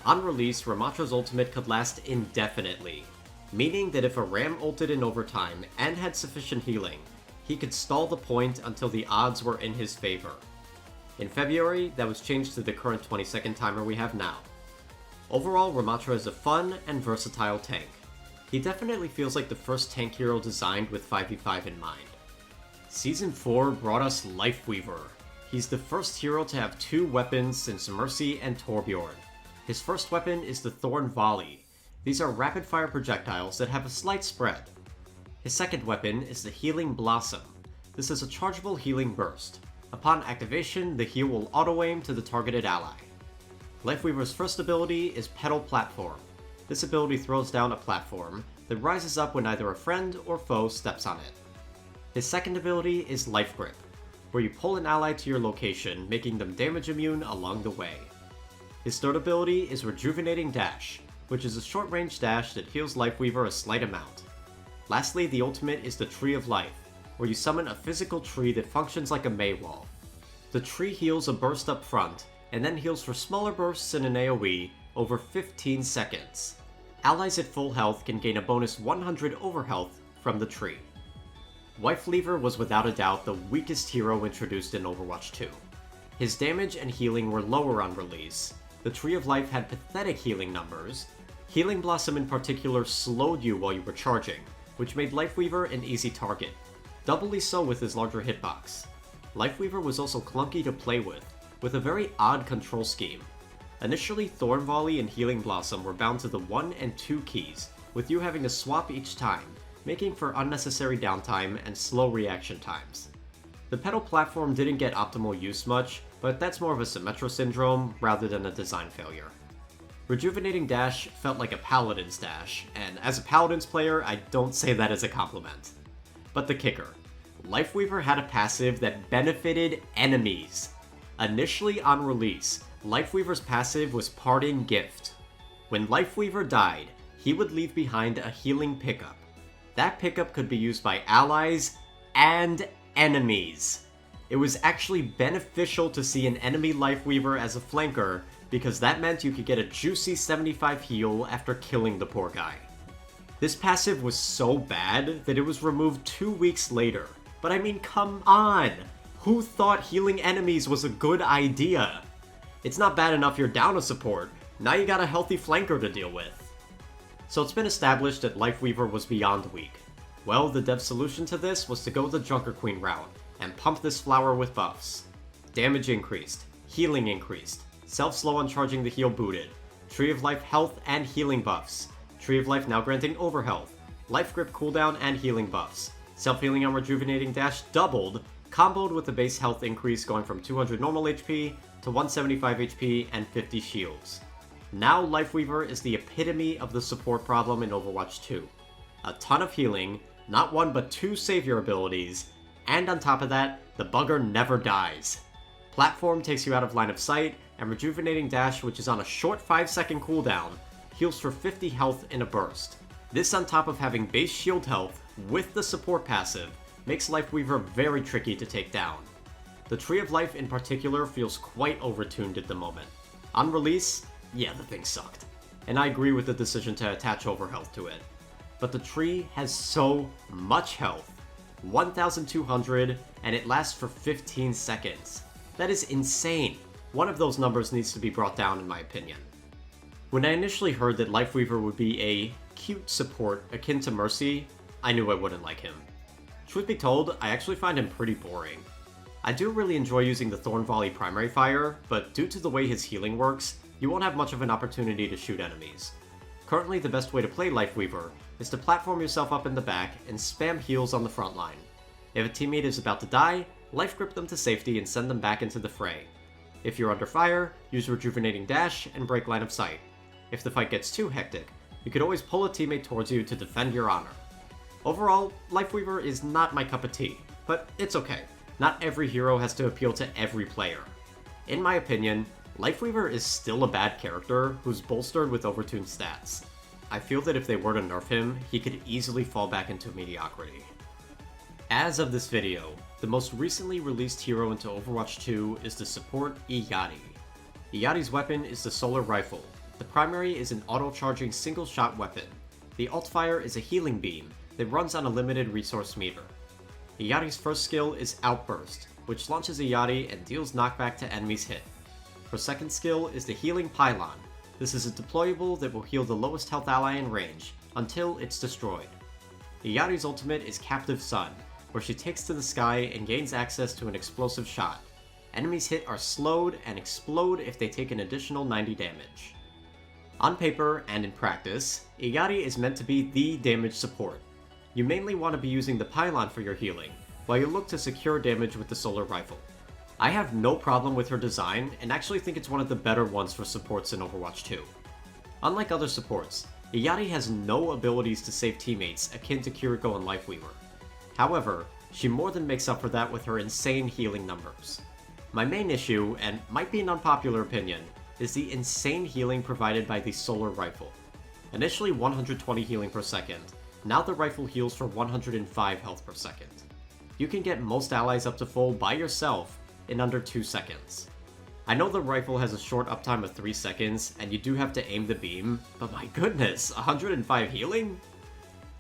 On release, Ramatra's ultimate could last indefinitely, meaning that if a Ram ulted in overtime and had sufficient healing, he could stall the point until the odds were in his favor. In February, that was changed to the current 20-second timer we have now. Overall, Ramatra is a fun and versatile tank. He definitely feels like the first tank hero designed with 5v5 in mind. Season 4 brought us Lifeweaver. He's the first hero to have 2 weapons since Mercy and Torbjorn. His first weapon is the Thorn Volley. These are rapid-fire projectiles that have a slight spread. His second weapon is the Healing Blossom. This is a chargeable healing burst. Upon activation, the heal will auto-aim to the targeted ally. Lifeweaver's first ability is Petal Platform. This ability throws down a platform that rises up when either a friend or foe steps on it. His second ability is Life Grip, where you pull an ally to your location, making them damage immune along the way. His third ability is Rejuvenating Dash, which is a short-range dash that heals Lifeweaver a slight amount. Lastly, the ultimate is the Tree of Life, where you summon a physical tree that functions like a Maywall. The tree heals a burst up front, and then heals for smaller bursts in an AoE over 15 seconds. Allies at full health can gain a bonus 100 overhealth from the tree. Lifeweaver was without a doubt the weakest hero introduced in Overwatch 2. His damage and healing were lower on release. The Tree of Life had pathetic healing numbers. Healing Blossom in particular slowed you while you were charging, which made Lifeweaver an easy target, doubly so with his larger hitbox. Lifeweaver was also clunky to play with a very odd control scheme. Initially, Thorn Volley and Healing Blossom were bound to the 1 and 2 keys, with you having to swap each time, making for unnecessary downtime and slow reaction times. The Petal Platform didn't get optimal use much, but that's more of a Symmetra syndrome rather than a design failure. Rejuvenating Dash felt like a Paladin's dash, and as a Paladin's player, I don't say that as a compliment. But the kicker. Lifeweaver had a passive that benefited enemies. Initially on release, Lifeweaver's passive was Parting Gift. When Lifeweaver died, he would leave behind a healing pickup. That pickup could be used by allies and enemies. It was actually beneficial to see an enemy Lifeweaver as a flanker, because that meant you could get a juicy 75 heal after killing the poor guy. This passive was so bad that it was removed 2 weeks later. But I mean, come on! Who thought healing enemies was a good idea? It's not bad enough you're down a support, now you got a healthy flanker to deal with. So it's been established that Lifeweaver was beyond weak. Well, the dev solution to this was to go the Junker Queen route, and pump this flower with buffs. Damage increased, healing increased, self-slow on charging the heal booted, Tree of Life health and healing buffs, Tree of Life now granting overhealth, Life Grip cooldown and healing buffs, self-healing on Rejuvenating Dash doubled, comboed with the base health increase going from 200 normal HP to 175 HP and 50 shields. Now Lifeweaver is the epitome of the support problem in Overwatch 2. A ton of healing, not 1 but 2 savior abilities, and on top of that, the bugger never dies. Platform takes you out of line of sight, and Rejuvenating Dash, which is on a short 5-second cooldown, heals for 50 health in a burst. This on top of having base shield health with the support passive makes Lifeweaver very tricky to take down. The Tree of Life in particular feels quite overtuned at the moment. On release, yeah, the thing sucked. And I agree with the decision to attach overhealth to it. But the tree has so much health. 1,200, and it lasts for 15 seconds. That is insane. One of those numbers needs to be brought down in my opinion. When I initially heard that Lifeweaver would be a cute support akin to Mercy, I knew I wouldn't like him. Truth be told, I actually find him pretty boring. I do really enjoy using the Thorn Volley primary fire, but due to the way his healing works, you won't have much of an opportunity to shoot enemies. Currently, the best way to play Lifeweaver is to platform yourself up in the back and spam heals on the front line. If a teammate is about to die, Life Grip them to safety and send them back into the fray. If you're under fire, use Rejuvenating Dash and break line of sight. If the fight gets too hectic, you could always pull a teammate towards you to defend your honor. Overall, Lifeweaver is not my cup of tea, but it's okay. Not every hero has to appeal to every player. In my opinion, Lifeweaver is still a bad character who's bolstered with overtuned stats. I feel that if they were to nerf him, he could easily fall back into mediocrity. As of this video, the most recently released hero into Overwatch 2 is the support Iyari. Iyari's weapon is the Solar Rifle. The primary is an auto-charging single-shot weapon. The alt-fire is a healing beam that runs on a limited resource meter. Iyari's first skill is Outburst, which launches Iyari and deals knockback to enemies hit. Her second skill is the Healing Pylon. This is a deployable that will heal the lowest health ally in range, until it's destroyed. Iyari's ultimate is Captive Sun, where she takes to the sky and gains access to an explosive shot. Enemies hit are slowed and explode if they take an additional 90 damage. On paper and in practice, Iyari is meant to be the damage support. You mainly want to be using the pylon for your healing, while you look to secure damage with the solar rifle. I have no problem with her design, and actually think it's one of the better ones for supports in Overwatch 2. Unlike other supports, Iyari has no abilities to save teammates akin to Kiriko and Lifeweaver. However, she more than makes up for that with her insane healing numbers. My main issue, and might be an unpopular opinion, is the insane healing provided by the solar rifle. Initially 120 healing per second, now the rifle heals for 105 health per second. You can get most allies up to full by yourself in under 2 seconds. I know the rifle has a short uptime of 3 seconds, and you do have to aim the beam, but my goodness, 105 healing?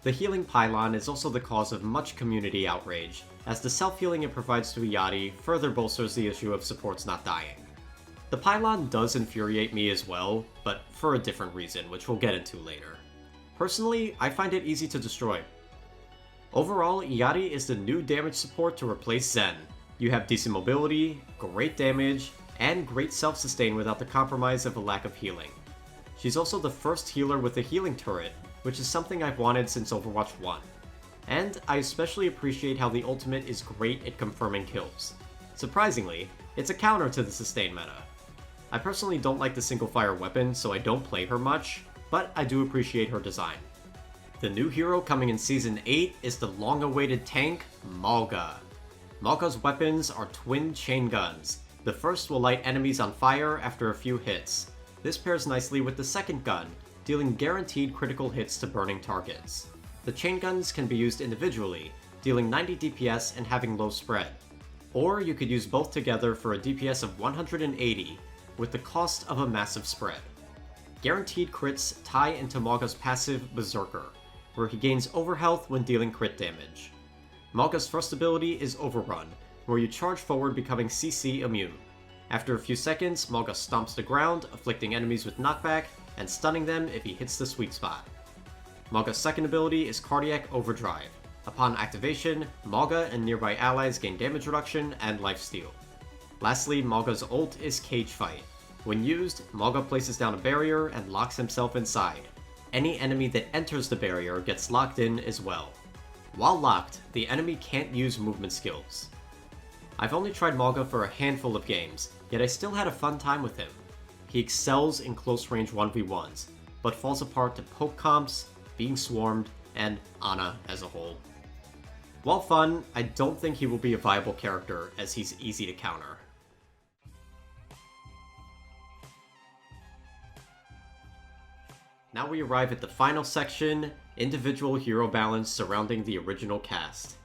The healing pylon is also the cause of much community outrage, as the self-healing it provides to Iyari further bolsters the issue of supports not dying. The pylon does infuriate me as well, but for a different reason, which we'll get into later. Personally, I find it easy to destroy. Overall, Iyari is the new damage support to replace Zen. You have decent mobility, great damage, and great self-sustain without the compromise of a lack of healing. She's also the first healer with a healing turret, which is something I've wanted since Overwatch 1. And I especially appreciate how the ultimate is great at confirming kills. Surprisingly, it's a counter to the sustain meta. I personally don't like the single-fire weapon, so I don't play her much, but I do appreciate her design. The new hero coming in Season 8 is the long-awaited tank, Malga. Malga's weapons are twin chain guns. The first will light enemies on fire after a few hits. This pairs nicely with the second gun, dealing guaranteed critical hits to burning targets. The chain guns can be used individually, dealing 90 DPS and having low spread. Or you could use both together for a DPS of 180, with the cost of a massive spread. Guaranteed crits tie into Malga's passive Berserker, where he gains overhealth when dealing crit damage. Malga's first ability is Overrun, where you charge forward becoming CC immune. After a few seconds, Malga stomps the ground, afflicting enemies with knockback, and stunning them if he hits the sweet spot. Malga's second ability is Cardiac Overdrive. Upon activation, Malga and nearby allies gain damage reduction and lifesteal. Lastly, Malga's ult is Cage Fight. When used, Malga places down a barrier and locks himself inside. Any enemy that enters the barrier gets locked in as well. While locked, the enemy can't use movement skills. I've only tried Malga for a handful of games, yet I still had a fun time with him. He excels in close-range 1v1s, but falls apart to poke comps, being swarmed, and Ana as a whole. While fun, I don't think he will be a viable character, as he's easy to counter. Now we arrive at the final section, individual hero balance surrounding the original cast.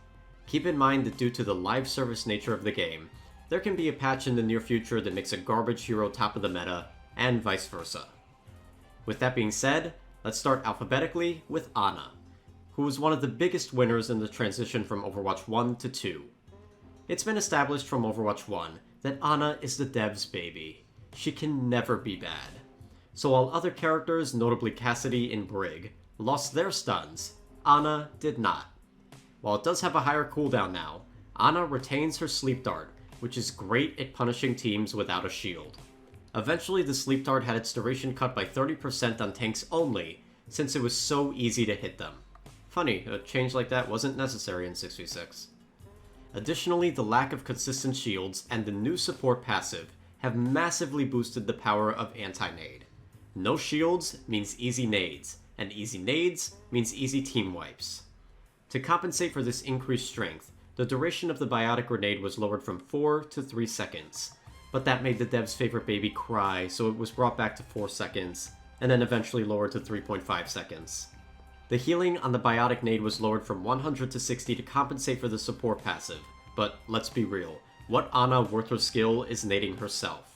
Keep in mind that due to the live service nature of the game, there can be a patch in the near future that makes a garbage hero top of the meta, and vice versa. With that being said, let's start alphabetically with Ana, who was one of the biggest winners in the transition from Overwatch 1 to 2. It's been established from Overwatch 1 that Ana is the dev's baby. She can never be bad. So while other characters, notably Cassidy and Brig, lost their stuns, Ana did not. While it does have a higher cooldown now, Ana retains her Sleep Dart, which is great at punishing teams without a shield. Eventually the Sleep Dart had its duration cut by 30% on tanks only, since it was so easy to hit them. Funny, a change like that wasn't necessary in 6v6. Additionally, the lack of consistent shields and the new support passive have massively boosted the power of anti-nade. No shields means easy nades, and easy nades means easy team wipes. To compensate for this increased strength, the duration of the biotic grenade was lowered from 4 to 3 seconds, but that made the dev's favorite baby cry, so it was brought back to 4 seconds, and then eventually lowered to 3.5 seconds. The healing on the biotic nade was lowered from 100 to 60 to compensate for the support passive, but let's be real, what Ana worth her skill is nading herself.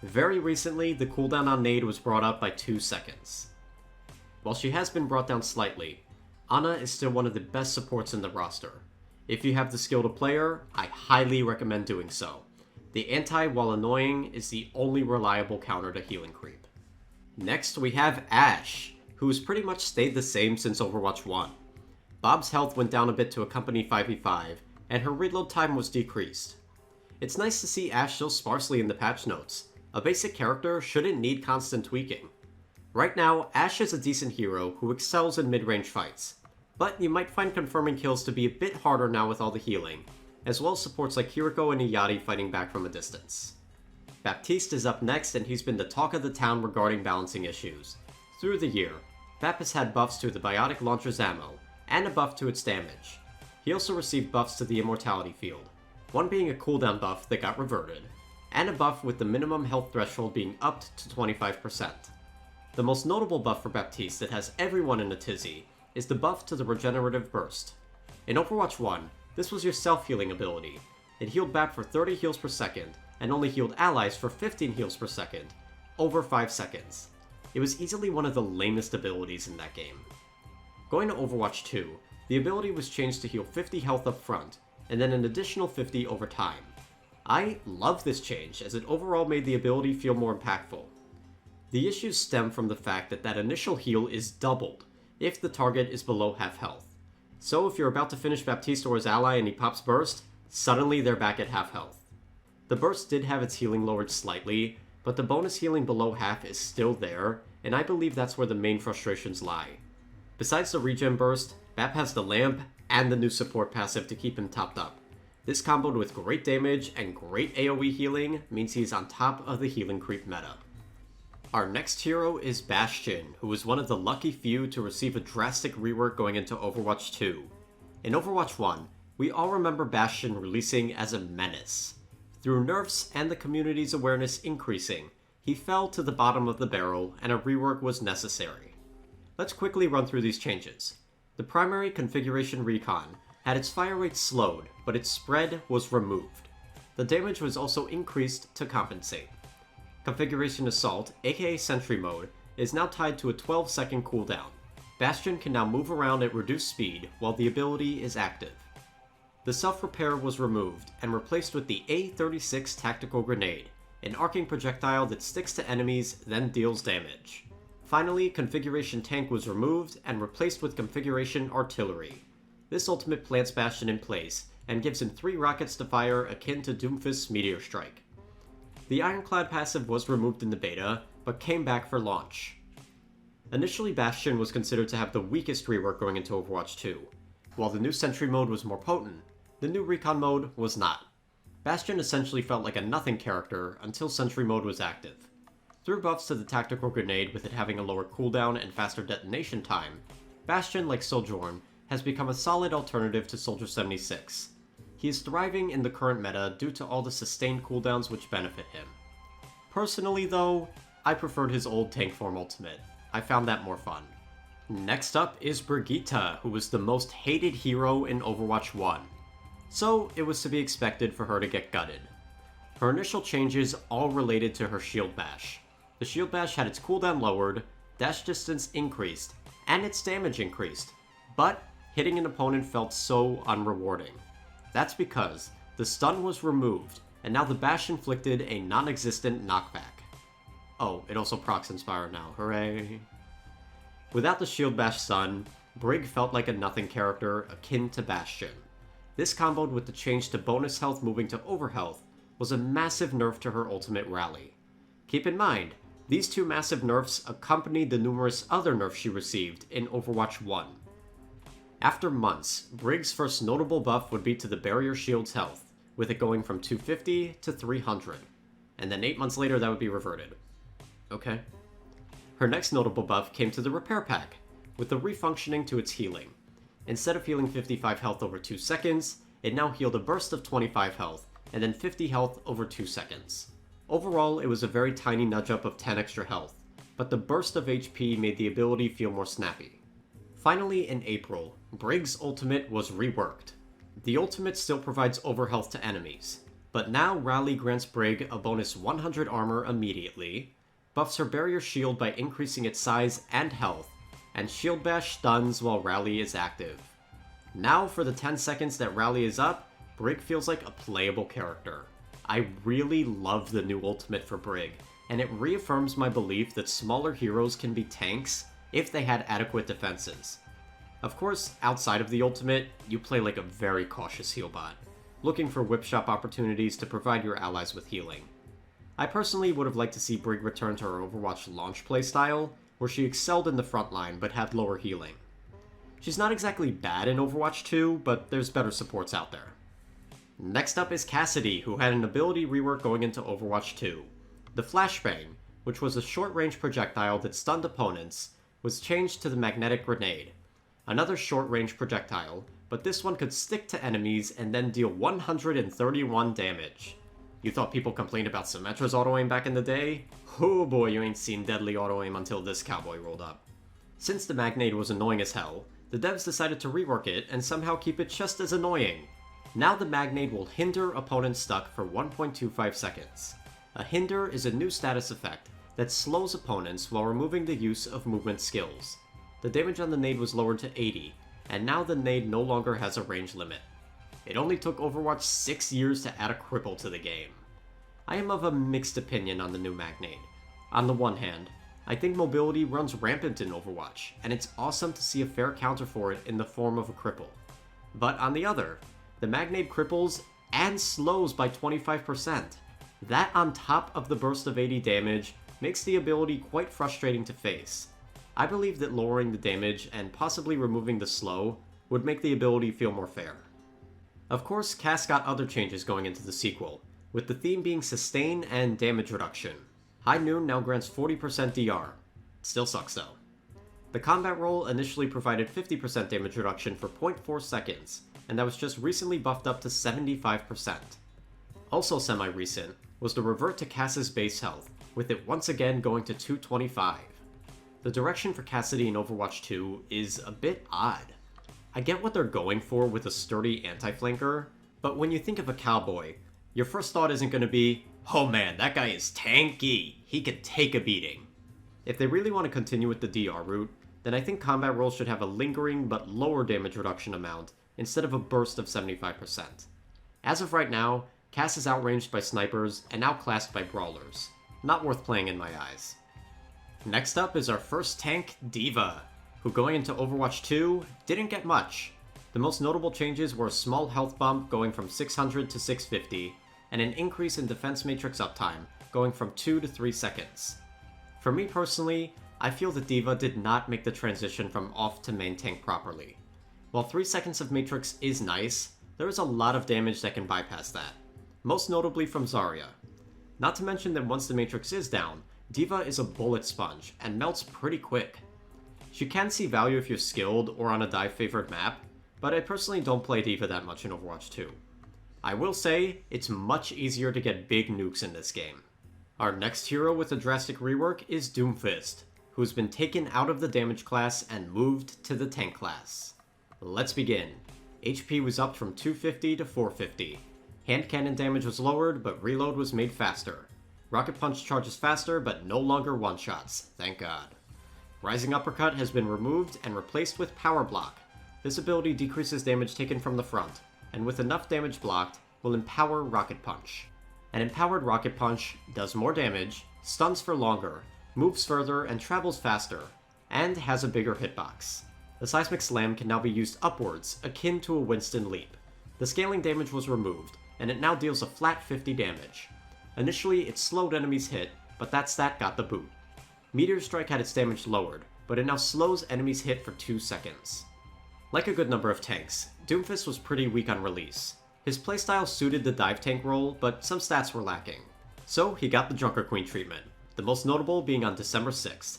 Very recently, the cooldown on nade was brought up by 2 seconds. While she has been brought down slightly, Ana is still one of the best supports in the roster. If you have the skill to play her, I highly recommend doing so. The anti, while annoying, is the only reliable counter to healing creep. Next we have Ashe, who has pretty much stayed the same since Overwatch 1. Bob's health went down a bit to accompany 5v5, and her reload time was decreased. It's nice to see Ashe so sparsely in the patch notes. A basic character shouldn't need constant tweaking. Right now, Ashe is a decent hero who excels in mid-range fights, but you might find confirming kills to be a bit harder now with all the healing, as well as supports like Kiriko and Iyari fighting back from a distance. Baptiste is up next, and he's been the talk of the town regarding balancing issues. Through the year, Bap has had buffs to the Biotic Launcher's ammo, and a buff to its damage. He also received buffs to the Immortality Field, one being a cooldown buff that got reverted, and a buff with the minimum health threshold being upped to 25%. The most notable buff for Baptiste that has everyone in a tizzy is the buff to the Regenerative Burst. In Overwatch 1, this was your self-healing ability. It healed Bap for 30 heals per second, and only healed allies for 15 heals per second, over 5 seconds. It was easily one of the lamest abilities in that game. Going to Overwatch 2, the ability was changed to heal 50 health up front, and then an additional 50 over time. I love this change, as it overall made the ability feel more impactful. The issues stem from the fact that that initial heal is doubled if the target is below half health. So if you're about to finish Baptiste or his ally and he pops Burst, suddenly they're back at half health. The Burst did have its healing lowered slightly, but the bonus healing below half is still there, and I believe that's where the main frustrations lie. Besides the regen burst, Bap has the lamp and the new support passive to keep him topped up. This comboed with great damage and great AoE healing means he's on top of the healing creep meta. Our next hero is Bastion, who was one of the lucky few to receive a drastic rework going into Overwatch 2. In Overwatch 1, we all remember Bastion releasing as a menace. Through nerfs and the community's awareness increasing, he fell to the bottom of the barrel and a rework was necessary. Let's quickly run through these changes. The primary configuration recon had its fire rate slowed, but its spread was removed. The damage was also increased to compensate. Configuration Assault, aka Sentry Mode, is now tied to a 12-second cooldown. Bastion can now move around at reduced speed while the ability is active. The self-repair was removed and replaced with the A36 Tactical Grenade, an arcing projectile that sticks to enemies then deals damage. Finally, Configuration Tank was removed and replaced with Configuration Artillery. This ultimate plants Bastion in place and gives him 3 rockets to fire akin to Doomfist's Meteor Strike. The Ironclad passive was removed in the beta, but came back for launch. Initially, Bastion was considered to have the weakest rework going into Overwatch 2. While the new Sentry mode was more potent, the new Recon mode was not. Bastion essentially felt like a nothing character until Sentry mode was active. Through buffs to the Tactical Grenade with it having a lower cooldown and faster detonation time, Bastion, like Sojourn, has become a solid alternative to Soldier 76. He is thriving in the current meta due to all the sustained cooldowns which benefit him. Personally though, I preferred his old tank form ultimate. I found that more fun. Next up is Brigitte, who was the most hated hero in Overwatch 1. So it was to be expected for her to get gutted. Her initial changes all related to her shield bash. The shield bash had its cooldown lowered, dash distance increased, and its damage increased, but hitting an opponent felt so unrewarding. That's because the stun was removed, and now the bash inflicted a non-existent knockback. Oh, it also procs Inspire now, hooray. Without the shield bash stun, Brig felt like a nothing character akin to Bastion. This comboed with the change to bonus health moving to overhealth was a massive nerf to her ultimate rally. Keep in mind, these two massive nerfs accompanied the numerous other nerfs she received in Overwatch 1. After months, Brig's first notable buff would be to the barrier shield's health, with it going from 250 to 300, and then 8 months later that would be reverted. Okay. Her next notable buff came to the repair pack, with the refunctioning to its healing. Instead of healing 55 health over 2 seconds, it now healed a burst of 25 health, and then 50 health over 2 seconds. Overall, it was a very tiny nudge up of 10 extra health, but the burst of HP made the ability feel more snappy. Finally, in April, Brig's ultimate was reworked. The ultimate still provides overhealth to enemies, but now Rally grants Brig a bonus 100 armor immediately, buffs her barrier shield by increasing its size and health, and shield bash stuns while Rally is active. Now for the 10 seconds that Rally is up, Brig feels like a playable character. I really love the new ultimate for Brig, and it reaffirms my belief that smaller heroes can be tanks if they had adequate defenses. Of course, outside of the ultimate, you play like a very cautious heal bot, looking for whip shop opportunities to provide your allies with healing. I personally would have liked to see Brig return to her Overwatch launch playstyle, where she excelled in the front line but had lower healing. She's not exactly bad in Overwatch 2, but there's better supports out there. Next up is Cassidy, who had an ability rework going into Overwatch 2. The Flashbang, which was a short-range projectile that stunned opponents, was changed to the Magnetic Grenade. Another short-range projectile, but this one could stick to enemies and then deal 131 damage. You thought people complained about Symmetra's auto-aim back in the day? Oh boy, you ain't seen deadly auto-aim until this cowboy rolled up. Since the Magnade was annoying as hell, the devs decided to rework it and somehow keep it just as annoying. Now the Magnade will hinder opponents stuck for 1.25 seconds. A hinder is a new status effect that slows opponents while removing the use of movement skills. The damage on the nade was lowered to 80, and now the nade no longer has a range limit. It only took Overwatch 6 years to add a cripple to the game. I am of a mixed opinion on the new Magnade. On the one hand, I think mobility runs rampant in Overwatch, and it's awesome to see a fair counter for it in the form of a cripple. But on the other, the Magnade cripples and slows by 25%. That on top of the burst of 80 damage makes the ability quite frustrating to face. I believe that lowering the damage and possibly removing the slow would make the ability feel more fair. Of course, Cass got other changes going into the sequel, with the theme being sustain and damage reduction. High Noon now grants 40% DR. Still sucks though. The combat roll initially provided 50% damage reduction for 0.4 seconds, and that was just recently buffed up to 75%. Also semi-recent was the revert to Cass's base health, with it once again going to 225. The direction for Cassidy in Overwatch 2 is a bit odd. I get what they're going for with a sturdy anti-flanker, but when you think of a cowboy, your first thought isn't going to be, oh man, that guy is tanky, he could take a beating. If they really want to continue with the DR route, then I think combat rolls should have a lingering but lower damage reduction amount instead of a burst of 75%. As of right now, Cass is outranged by snipers and outclassed by brawlers. Not worth playing in my eyes. Next up is our first tank, D.Va, who going into Overwatch 2 didn't get much. The most notable changes were a small health bump going from 600 to 650, and an increase in defense matrix uptime going from 2 to 3 seconds. For me personally, I feel that D.Va did not make the transition from off to main tank properly. While 3 seconds of matrix is nice, there is a lot of damage that can bypass that, most notably from Zarya. Not to mention that once the matrix is down, D.Va is a bullet sponge and melts pretty quick. She can see value if you're skilled or on a dive favored map, but I personally don't play D.Va that much in Overwatch 2. I will say, it's much easier to get big nukes in this game. Our next hero with a drastic rework is Doomfist, who's been taken out of the damage class and moved to the tank class. Let's begin. HP was upped from 250 to 450. Hand cannon damage was lowered, but reload was made faster. Rocket Punch charges faster, but no longer one-shots, thank god. Rising Uppercut has been removed and replaced with Power Block. This ability decreases damage taken from the front, and with enough damage blocked, will empower Rocket Punch. An empowered Rocket Punch does more damage, stuns for longer, moves further and travels faster, and has a bigger hitbox. The Seismic Slam can now be used upwards, akin to a Winston Leap. The scaling damage was removed, and it now deals a flat 50 damage. Initially, it slowed enemies hit, but that stat got the boot. Meteor Strike had its damage lowered, but it now slows enemies hit for 2 seconds. Like a good number of tanks, Doomfist was pretty weak on release. His playstyle suited the dive tank role, but some stats were lacking. So he got the Junker Queen treatment, the most notable being on December 6th.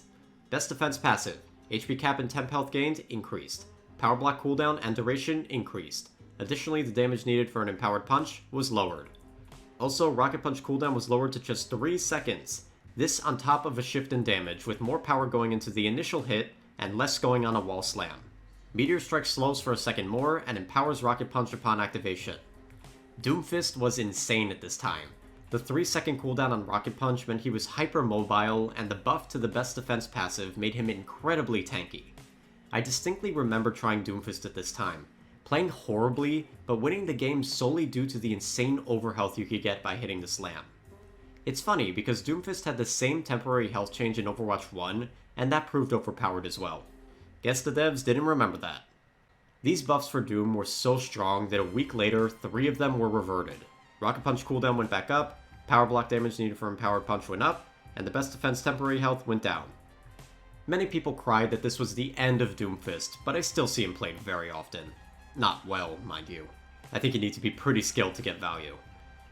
Best defense passive, HP cap and temp health gained increased. Power block cooldown and duration increased. Additionally, the damage needed for an empowered punch was lowered. Also, Rocket Punch cooldown was lowered to just 3 seconds. This on top of a shift in damage, with more power going into the initial hit and less going on a wall slam. Meteor Strike slows for a second more and empowers Rocket Punch upon activation. Doomfist was insane at this time. The 3-second cooldown on Rocket Punch meant he was hyper mobile, and the buff to the best defense passive made him incredibly tanky. I distinctly remember trying Doomfist at this time, playing horribly, but winning the game solely due to the insane overhealth you could get by hitting the slam. It's funny, because Doomfist had the same temporary health change in Overwatch 1, and that proved overpowered as well. Guess the devs didn't remember that. These buffs for Doom were so strong that a week later, 3 of them were reverted. Rocket Punch cooldown went back up, Power Block damage needed for Empowered Punch went up, and the best defense temporary health went down. Many people cried that this was the end of Doomfist, but I still see him played very often. Not well, mind you. I think you need to be pretty skilled to get value.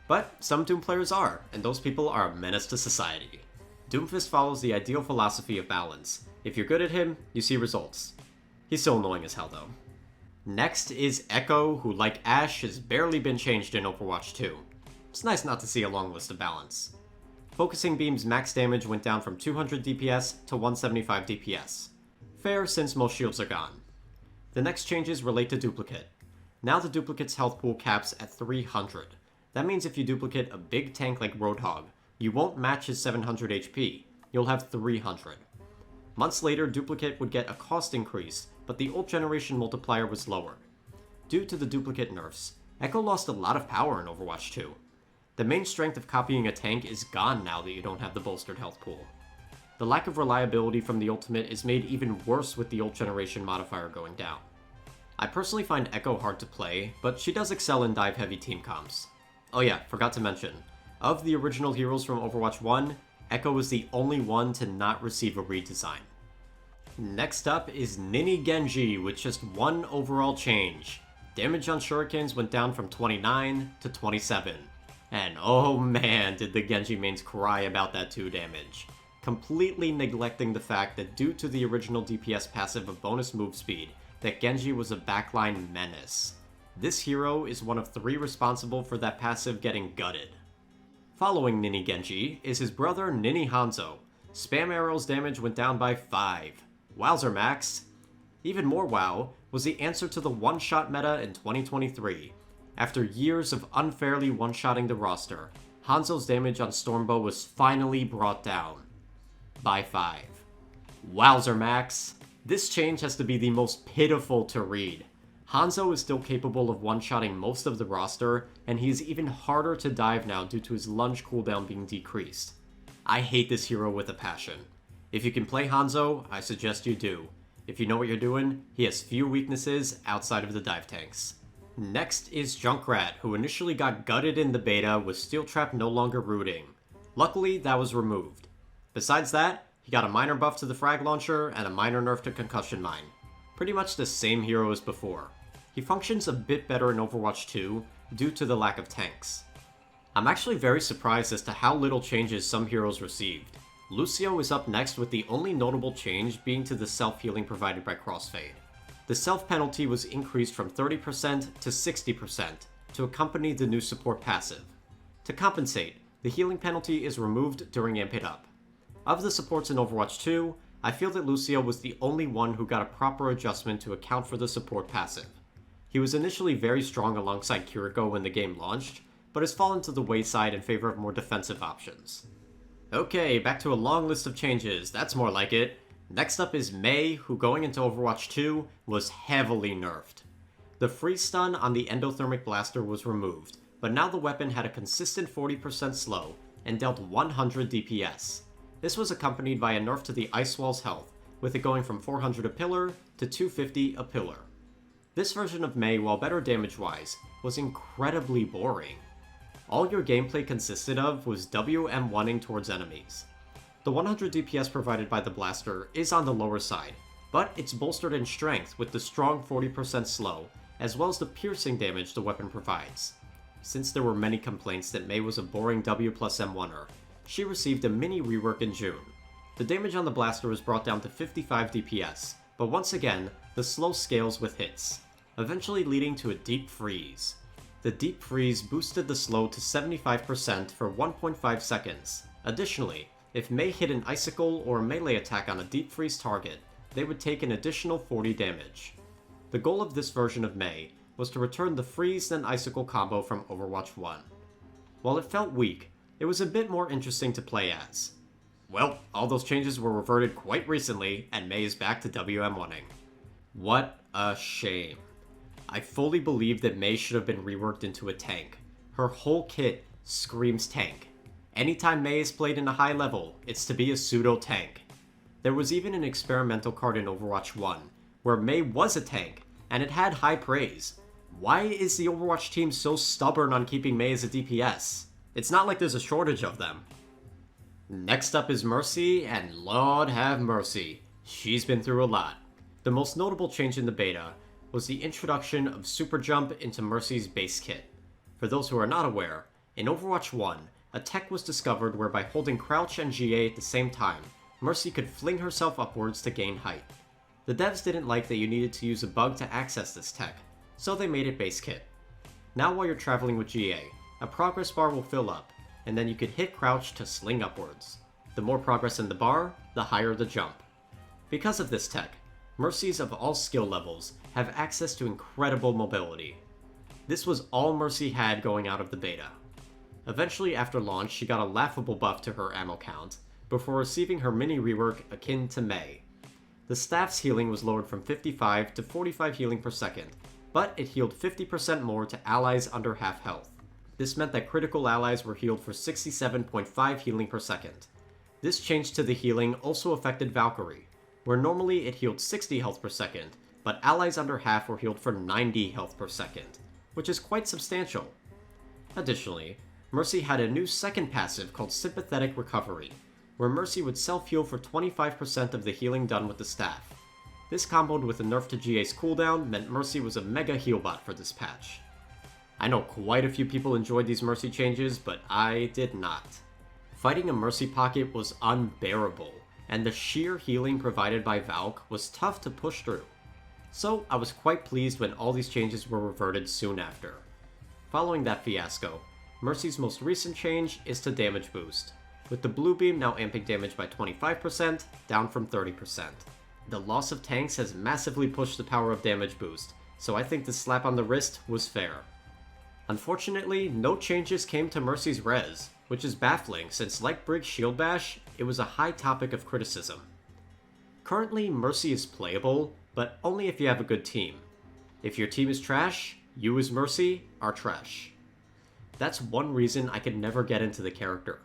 But some Doom players are, and those people are a menace to society. Doomfist follows the ideal philosophy of balance. If you're good at him, you see results. He's still annoying as hell though. Next is Echo, who like Ashe has barely been changed in Overwatch 2. It's nice not to see a long list of balance. Focusing Beam's max damage went down from 200 DPS to 175 DPS. Fair since most shields are gone. The next changes relate to Duplicate. Now the Duplicate's health pool caps at 300. That means if you duplicate a big tank like Roadhog, you won't match his 700 HP, you'll have 300. Months later, Duplicate would get a cost increase, but the ult generation multiplier was lowered. Due to the Duplicate nerfs, Echo lost a lot of power in Overwatch 2. The main strength of copying a tank is gone now that you don't have the bolstered health pool. The lack of reliability from the ultimate is made even worse with the ult generation modifier going down. I personally find Echo hard to play, but she does excel in dive-heavy team comps. Oh yeah, forgot to mention, of the original heroes from Overwatch 1, Echo was the only one to not receive a redesign. Next up is Nini Genji with just one overall change. Damage on shurikens went down from 29 to 27. And oh man, did the Genji mains cry about that 2 damage. Completely neglecting the fact that due to the original DPS passive of bonus move speed, that Genji was a backline menace. This hero is one of 3 responsible for that passive getting gutted. Following Nini Genji is his brother Nini Hanzo. Spam arrows damage went down by 5. Wowzer Max! Even more wow was the answer to the one-shot meta in 2023. After years of unfairly one-shotting the roster, Hanzo's damage on Stormbow was finally brought down. By 5. Wowzer Max! This change has to be the most pitiful to read. Hanzo is still capable of one-shotting most of the roster, and he is even harder to dive now due to his lunge cooldown being decreased. I hate this hero with a passion. If you can play Hanzo, I suggest you do. If you know what you're doing, he has few weaknesses outside of the dive tanks. Next is Junkrat, who initially got gutted in the beta with Steel Trap no longer rooting. Luckily, that was removed. Besides that, he got a minor buff to the frag launcher and a minor nerf to Concussion Mine. Pretty much the same hero as before. He functions a bit better in Overwatch 2 due to the lack of tanks. I'm actually very surprised as to how little changes some heroes received. Lucio is up next with the only notable change being to the self-healing provided by Crossfade. The self penalty was increased from 30% to 60% to accompany the new support passive. To compensate, the healing penalty is removed during Amp It Up. Of the supports in Overwatch 2, I feel that Lucio was the only one who got a proper adjustment to account for the support passive. He was initially very strong alongside Kiriko when the game launched, but has fallen to the wayside in favor of more defensive options. Okay, back to a long list of changes, that's more like it. Next up is Mei, who going into Overwatch 2 was heavily nerfed. The freeze stun on the endothermic blaster was removed, but now the weapon had a consistent 40% slow and dealt 100 DPS. This was accompanied by a nerf to the Ice Wall's health, with it going from 400 a pillar to 250 a pillar. This version of Mei, while better damage-wise, was incredibly boring. All your gameplay consisted of was WM1ing towards enemies. The 100 DPS provided by the blaster is on the lower side, but it's bolstered in strength with the strong 40% slow, as well as the piercing damage the weapon provides. Since there were many complaints that Mei was a boring W plus M1er, she received a mini rework in June. The damage on the blaster was brought down to 55 DPS, but once again, the slow scales with hits, eventually leading to a deep freeze. The deep freeze boosted the slow to 75% for 1.5 seconds. Additionally, if Mei hit an icicle or a melee attack on a deep freeze target, they would take an additional 40 damage. The goal of this version of Mei was to return the freeze and icicle combo from Overwatch 1. While it felt weak, it was a bit more interesting to play as. Well, all those changes were reverted quite recently, and Mei is back to WM1ing. What a shame. I fully believe that Mei should have been reworked into a tank. Her whole kit screams tank. Anytime Mei is played in a high level, it's to be a pseudo-tank. There was even an experimental card in Overwatch 1, where Mei was a tank, and it had high praise. Why is the Overwatch team so stubborn on keeping Mei as a DPS? It's not like there's a shortage of them. Next up is Mercy, and Lord have mercy. She's been through a lot. The most notable change in the beta was the introduction of Super Jump into Mercy's base kit. For those who are not aware, in Overwatch 1, a tech was discovered where by holding crouch and GA at the same time, Mercy could fling herself upwards to gain height. The devs didn't like that you needed to use a bug to access this tech, so they made it base kit. Now while you're traveling with GA, a progress bar will fill up, and then you could hit crouch to sling upwards. The more progress in the bar, the higher the jump. Because of this tech, Mercies of all skill levels have access to incredible mobility. This was all Mercy had going out of the beta. Eventually after launch, she got a laughable buff to her ammo count, before receiving her mini rework akin to Mei. The staff's healing was lowered from 55 to 45 healing per second, but it healed 50% more to allies under half health. This meant that critical allies were healed for 67.5 healing per second. This change to the healing also affected Valkyrie, where normally it healed 60 health per second, but allies under half were healed for 90 health per second, which is quite substantial. Additionally, Mercy had a new second passive called Sympathetic Recovery, where Mercy would self-heal for 25% of the healing done with the staff. This comboed with a nerf to GA's cooldown meant Mercy was a mega heal bot for this patch. I know quite a few people enjoyed these Mercy changes, but I did not. Fighting a Mercy pocket was unbearable, and the sheer healing provided by Valk was tough to push through. So I was quite pleased when all these changes were reverted soon after. Following that fiasco, Mercy's most recent change is to damage boost, with the blue beam now amping damage by 25%, down from 30%. The loss of tanks has massively pushed the power of damage boost, so I think the slap on the wrist was fair. Unfortunately, no changes came to Mercy's res, which is baffling since like Brig's Shield Bash, it was a high topic of criticism. Currently, Mercy is playable, but only if you have a good team. If your team is trash, you as Mercy are trash. That's one reason I could never get into the character.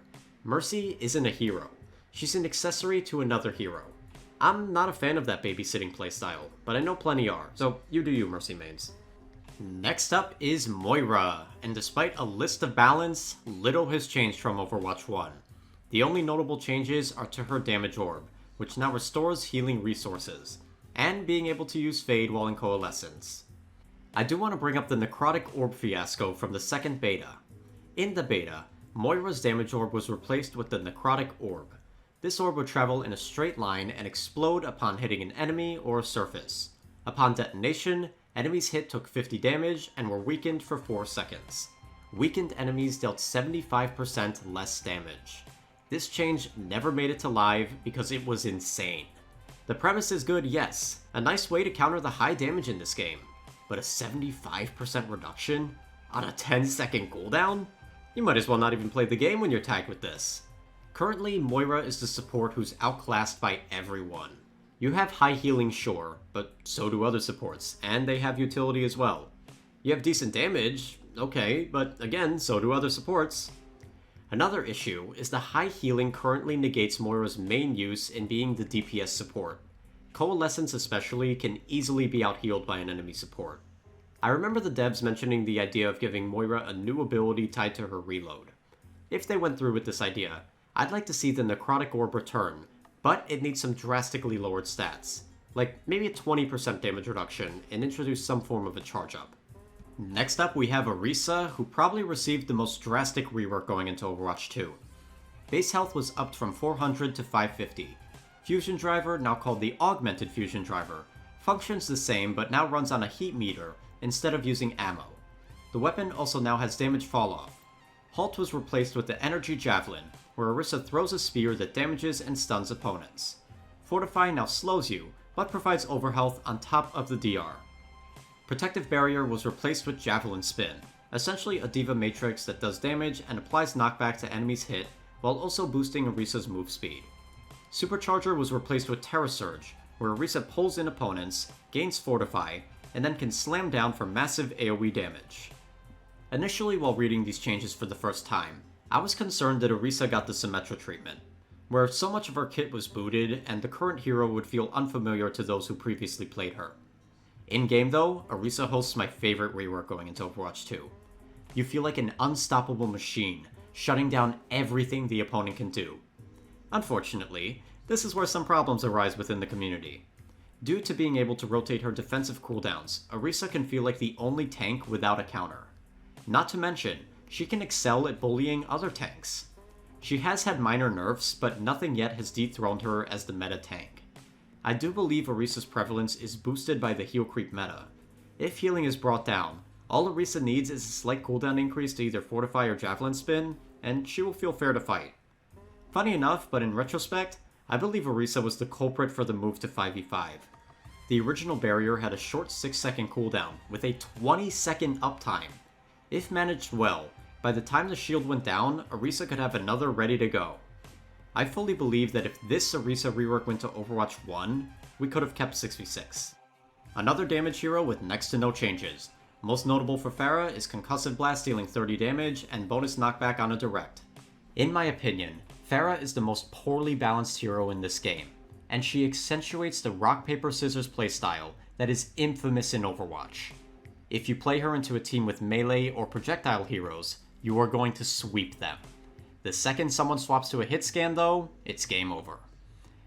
Mercy isn't a hero. She's an accessory to another hero. I'm not a fan of that babysitting playstyle, but I know plenty are, so you do you, Mercy mains. Next up is Moira, and despite a list of balance, little has changed from Overwatch 1. The only notable changes are to her damage orb, which now restores healing resources, and being able to use Fade while in Coalescence. I do want to bring up the Necrotic Orb fiasco from the second beta. In the beta, Moira's damage orb was replaced with the Necrotic Orb. This orb would travel in a straight line and explode upon hitting an enemy or a surface. Upon detonation, enemies hit took 50 damage and were weakened for 4 seconds. Weakened enemies dealt 75% less damage. This change never made it to live because it was insane. The premise is good, yes, a nice way to counter the high damage in this game, but a 75% reduction on a 10-second cooldown? You might as well not even play the game when you're tagged with this. Currently, Moira is the support who's outclassed by everyone. You have high healing, sure, but so do other supports, and they have utility as well. You have decent damage, okay, but again, so do other supports. Another issue is the high healing currently negates Moira's main use in being the DPS support. Coalescence especially can easily be out-healed by an enemy support. I remember the devs mentioning the idea of giving Moira a new ability tied to her reload. If they went through with this idea, I'd like to see the Necrotic Orb return, but it needs some drastically lowered stats, like maybe a 20% damage reduction and introduce some form of a charge up. Next up we have Orisa, who probably received the most drastic rework going into Overwatch 2. Base health was upped from 400 to 550. Fusion Driver, now called the Augmented Fusion Driver, functions the same but now runs on a heat meter instead of using ammo. The weapon also now has damage falloff. Halt was replaced with the Energy Javelin, where Orisa throws a spear that damages and stuns opponents. Fortify now slows you, but provides overhealth on top of the DR. Protective Barrier was replaced with Javelin Spin, essentially a Diva Matrix that does damage and applies knockback to enemies hit, while also boosting Orisa's move speed. Supercharger was replaced with Terra Surge, where Orisa pulls in opponents, gains Fortify, and then can slam down for massive AoE damage. Initially, while reading these changes for the first time, I was concerned that Orisa got the Symmetra treatment, where so much of her kit was booted and the current hero would feel unfamiliar to those who previously played her. In-game though, Orisa hosts my favorite rework going into Overwatch 2. You feel like an unstoppable machine, shutting down everything the opponent can do. Unfortunately, This is where some problems arise within the community. Due to being able to rotate her defensive cooldowns, Orisa can feel like the only tank without a counter. Not to mention, she can excel at bullying other tanks. She has had minor nerfs, but nothing yet has dethroned her as the meta tank. I do believe Orisa's prevalence is boosted by the heal creep meta. If healing is brought down, all Orisa needs is a slight cooldown increase to either fortify or javelin spin, and she will feel fair to fight. Funny enough, but in retrospect, I believe Orisa was the culprit for the move to 5v5. The original barrier had a short 6-second cooldown, with a 20-second uptime. If managed well, by the time the shield went down, Orisa could have another ready to go. I fully believe that if this Orisa rework went to Overwatch 1, we could have kept 6v6. Another damage hero with next to no changes. Most notable for Pharah is Concussive Blast dealing 30 damage and bonus knockback on a direct. In my opinion, Pharah is the most poorly balanced hero in this game, and she accentuates the rock paper scissors playstyle that is infamous in Overwatch. If you play her into a team with melee or projectile heroes, you are going to sweep them. The second someone swaps to a hit scan though, it's game over.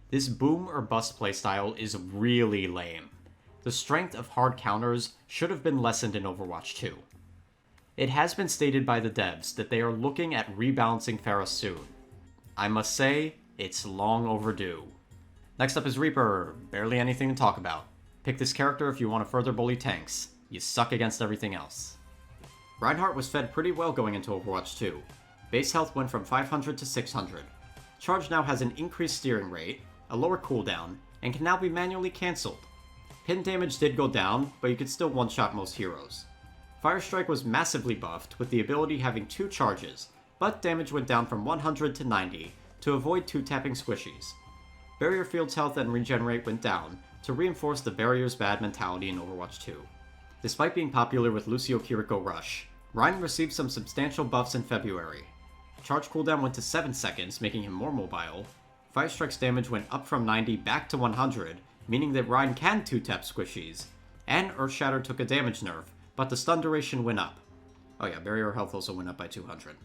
This boom or bust playstyle is really lame. The strength of hard counters should have been lessened in Overwatch 2. It has been stated by the devs that they are looking at rebalancing Pharah soon. I must say, it's long overdue. Next up is Reaper, barely anything to talk about. Pick this character if you want to further bully tanks. You suck against everything else. Reinhardt was fed pretty well going into Overwatch 2. Base health went from 500 to 600. Charge now has an increased steering rate, a lower cooldown, and can now be manually cancelled. Pin damage did go down, but you could still one-shot most heroes. Fire Strike was massively buffed, with the ability having 2 charges, but damage went down from 100 to 90 to avoid 2-tapping squishies. Barrier Field's health and regenerate went down to reinforce the barrier's bad mentality in Overwatch 2. Despite being popular with Lucio Kiriko Rush, Rein received some substantial buffs in February. Charge cooldown went to 7 seconds, making him more mobile. Fire Strike's damage went up from 90 back to 100, meaning that Rein can 2-tap squishies. And Earthshatter took a damage nerf, but the stun duration went up. Oh yeah, barrier health also went up by 200.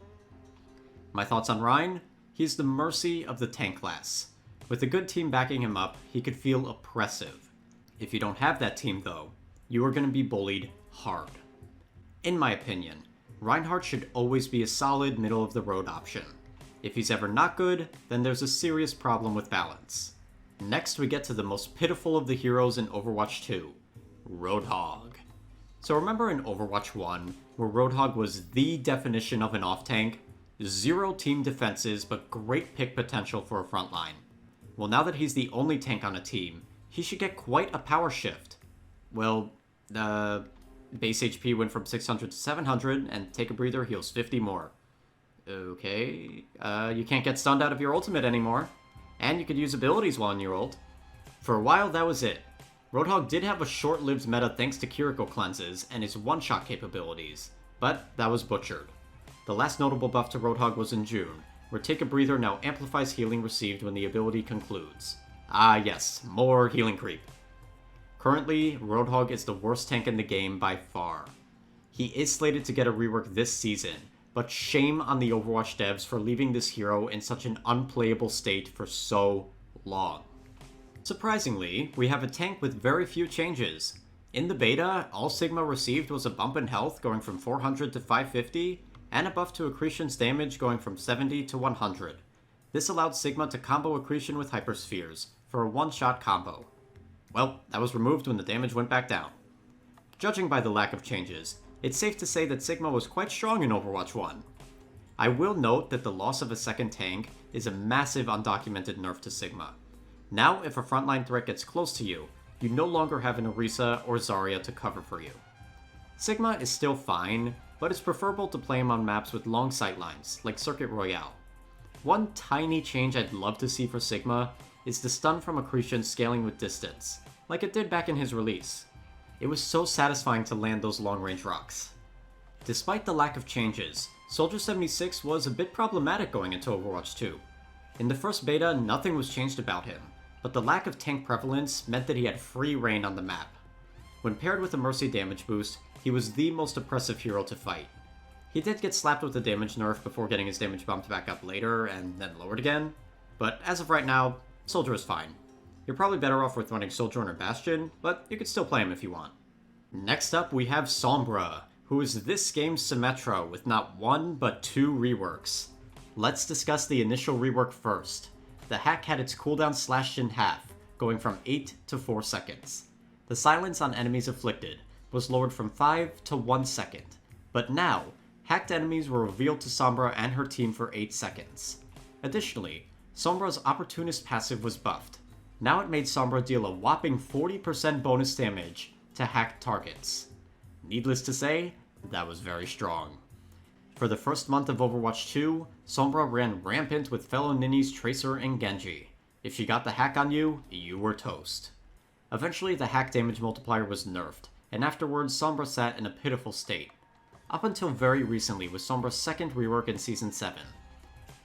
My thoughts on Rein? He's the mercy of the tank class. With a good team backing him up, he could feel oppressive. If you don't have that team though, you are going to be bullied hard. In my opinion, Reinhardt should always be a solid middle-of-the-road option. If he's ever not good, then there's a serious problem with balance. Next we get to the most pitiful of the heroes in Overwatch 2, Roadhog. So remember in Overwatch 1, where Roadhog was the definition of an off-tank? 0 team defenses, but great pick potential for a frontline. Well, now that he's the only tank on a team, he should get quite a power shift. Well, base HP went from 600 to 700, and Take a Breather heals 50 more. Okay, you can't get stunned out of your ultimate anymore. And you could use abilities while in your ult. For a while, that was it. Roadhog did have a short-lived meta thanks to Kiriko cleanses and his one-shot capabilities, but that was butchered. The last notable buff to Roadhog was in June, where Take a Breather now amplifies healing received when the ability concludes. Ah yes, more healing creep. Currently, Roadhog is the worst tank in the game by far. He is slated to get a rework this season, but shame on the Overwatch devs for leaving this hero in such an unplayable state for so long. Surprisingly, we have a tank with very few changes. In the beta, all Sigma received was a bump in health going from 400 to 550, and a buff to Accretion's damage going from 70 to 100. This allowed Sigma to combo Accretion with Hyperspheres for a one-shot combo. Well, that was removed when the damage went back down. Judging by the lack of changes, it's safe to say that Sigma was quite strong in Overwatch 1. I will note that the loss of a second tank is a massive undocumented nerf to Sigma. Now, if a frontline threat gets close to you, you no longer have an Orisa or Zarya to cover for you. Sigma is still fine, but it's preferable to play him on maps with long sightlines, like Circuit Royale. One tiny change I'd love to see for Sigma is the stun from Accretion scaling with distance, like it did back in his release. It was so satisfying to land those long-range rocks. Despite the lack of changes, Soldier 76 was a bit problematic going into Overwatch 2. In the first beta, nothing was changed about him, but the lack of tank prevalence meant that he had free reign on the map. When paired with a Mercy damage boost, he was the most oppressive hero to fight. He did get slapped with a damage nerf before getting his damage bumped back up later and then lowered again, but as of right now, Soldier is fine. You're probably better off with running Sojourner Bastion, but you could still play him if you want. Next up, we have Sombra, who is this game's Symmetra with not one, but two reworks. Let's discuss the initial rework first. The hack had its cooldown slashed in half, going from 8 to 4 seconds. The silence on enemies afflicted was lowered from 5 to 1 second, but now, hacked enemies were revealed to Sombra and her team for 8 seconds. Additionally, Sombra's Opportunist passive was buffed. Now it made Sombra deal a whopping 40% bonus damage to hacked targets. Needless to say, that was very strong. For the first month of Overwatch 2, Sombra ran rampant with fellow ninnies Tracer and Genji. If she got the hack on you, you were toast. Eventually the hack damage multiplier was nerfed, and afterwards Sombra sat in a pitiful state. Up until very recently was Sombra's second rework in Season 7.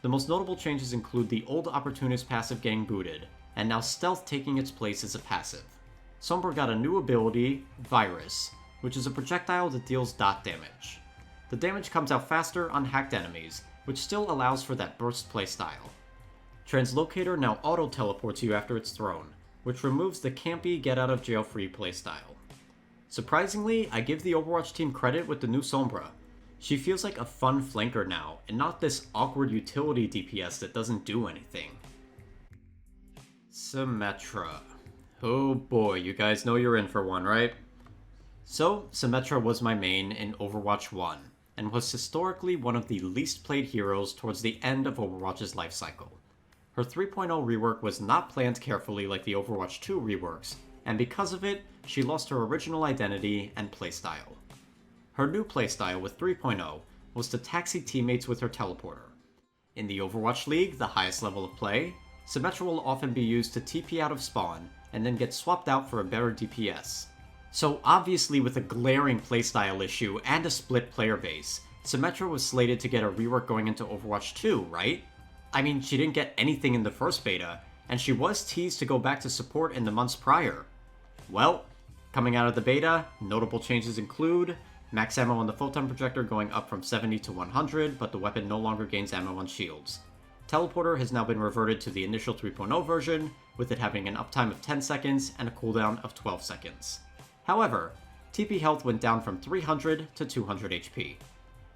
The most notable changes include the old Opportunist passive getting booted, and now Stealth taking its place as a passive. Sombra got a new ability, Virus, which is a projectile that deals dot damage. The damage comes out faster on hacked enemies, which still allows for that burst playstyle. Translocator now auto-teleports you after it's thrown, which removes the campy get-out-of-jail-free playstyle. Surprisingly, I give the Overwatch team credit with the new Sombra. She feels like a fun flanker now, and not this awkward utility DPS that doesn't do anything. Symmetra. Oh boy, you guys know you're in for one, right? So, Symmetra was my main in Overwatch 1, and was historically one of the least played heroes towards the end of Overwatch's lifecycle. Her 3.0 rework was not planned carefully like the Overwatch 2 reworks, and because of it, she lost her original identity and playstyle. Her new playstyle with 3.0 was to taxi teammates with her teleporter. In the Overwatch League, the highest level of play, Symmetra will often be used to TP out of spawn, and then get swapped out for a better DPS. So obviously with a glaring playstyle issue and a split player base, Symmetra was slated to get a rework going into Overwatch 2, right? I mean, she didn't get anything in the first beta, and she was teased to go back to support in the months prior. Well, coming out of the beta, notable changes include max ammo on the photon projector going up from 70 to 100, but the weapon no longer gains ammo on shields. Teleporter has now been reverted to the initial 3.0 version, with it having an uptime of 10 seconds and a cooldown of 12 seconds. However, TP health went down from 300 to 200 HP.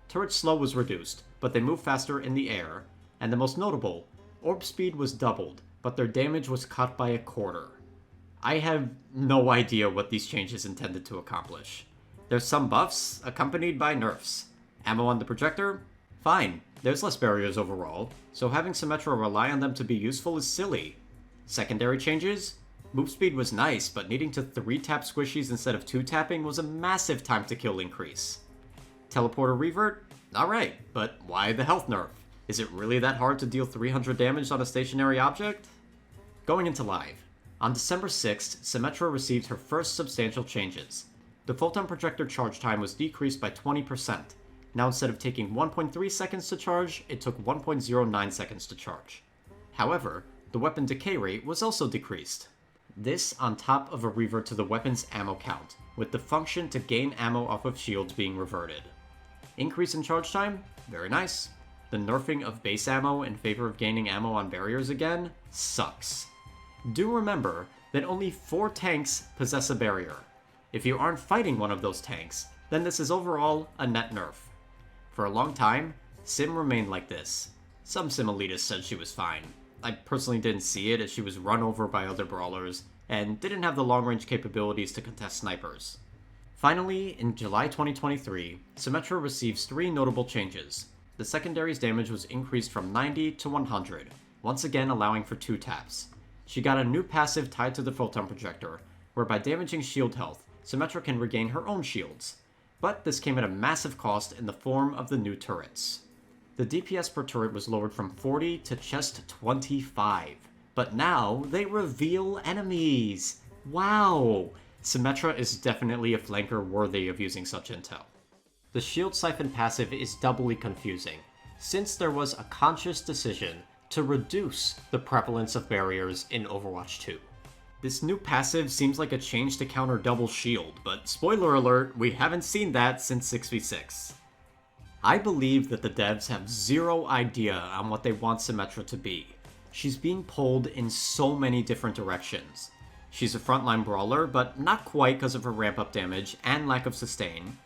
Turret slow was reduced, but they move faster in the air, and the most notable, orb speed was doubled, but their damage was cut by a quarter. I have no idea what these changes intended to accomplish. There's some buffs, accompanied by nerfs. Ammo on the projector? Fine, there's less barriers overall, so having Symmetra rely on them to be useful is silly. Secondary changes? Move speed was nice, but needing to 3-tap squishies instead of 2-tapping was a massive time to kill increase. Teleporter revert? Alright, but why the health nerf? Is it really that hard to deal 300 damage on a stationary object? Going into live. On December 6th, Symmetra received her first substantial changes. The photon projector charge time was decreased by 20%. Now instead of taking 1.3 seconds to charge, it took 1.09 seconds to charge. However, the weapon decay rate was also decreased. This on top of a revert to the weapon's ammo count, with the function to gain ammo off of shields being reverted. Increase in charge time? Very nice. The nerfing of base ammo in favor of gaining ammo on barriers again? Sucks. Do remember that only 4 tanks possess a barrier. If you aren't fighting one of those tanks, then this is overall a net nerf. For a long time, Sim remained like this. Some Sim elitists said she was fine. I personally didn't see it as she was run over by other brawlers, and didn't have the long-range capabilities to contest snipers. Finally, in July 2023, Symmetra receives 3 notable changes. The secondary's damage was increased from 90 to 100, once again allowing for 2 taps. She got a new passive tied to the photon projector, where by damaging shield health, Symmetra can regain her own shields. But this came at a massive cost in the form of the new turrets. The DPS per turret was lowered from 40 to just 25. But now, they reveal enemies! Wow! Symmetra is definitely a flanker worthy of using such intel. The Shield Siphon passive is doubly confusing, since there was a conscious decision to reduce the prevalence of barriers in Overwatch 2. This new passive seems like a change to counter double shield, but spoiler alert, we haven't seen that since 6v6. I believe that the devs have zero idea on what they want Symmetra to be, She's being pulled in so many different directions. She's a frontline brawler, but not quite because of her ramp-up damage and lack of sustain.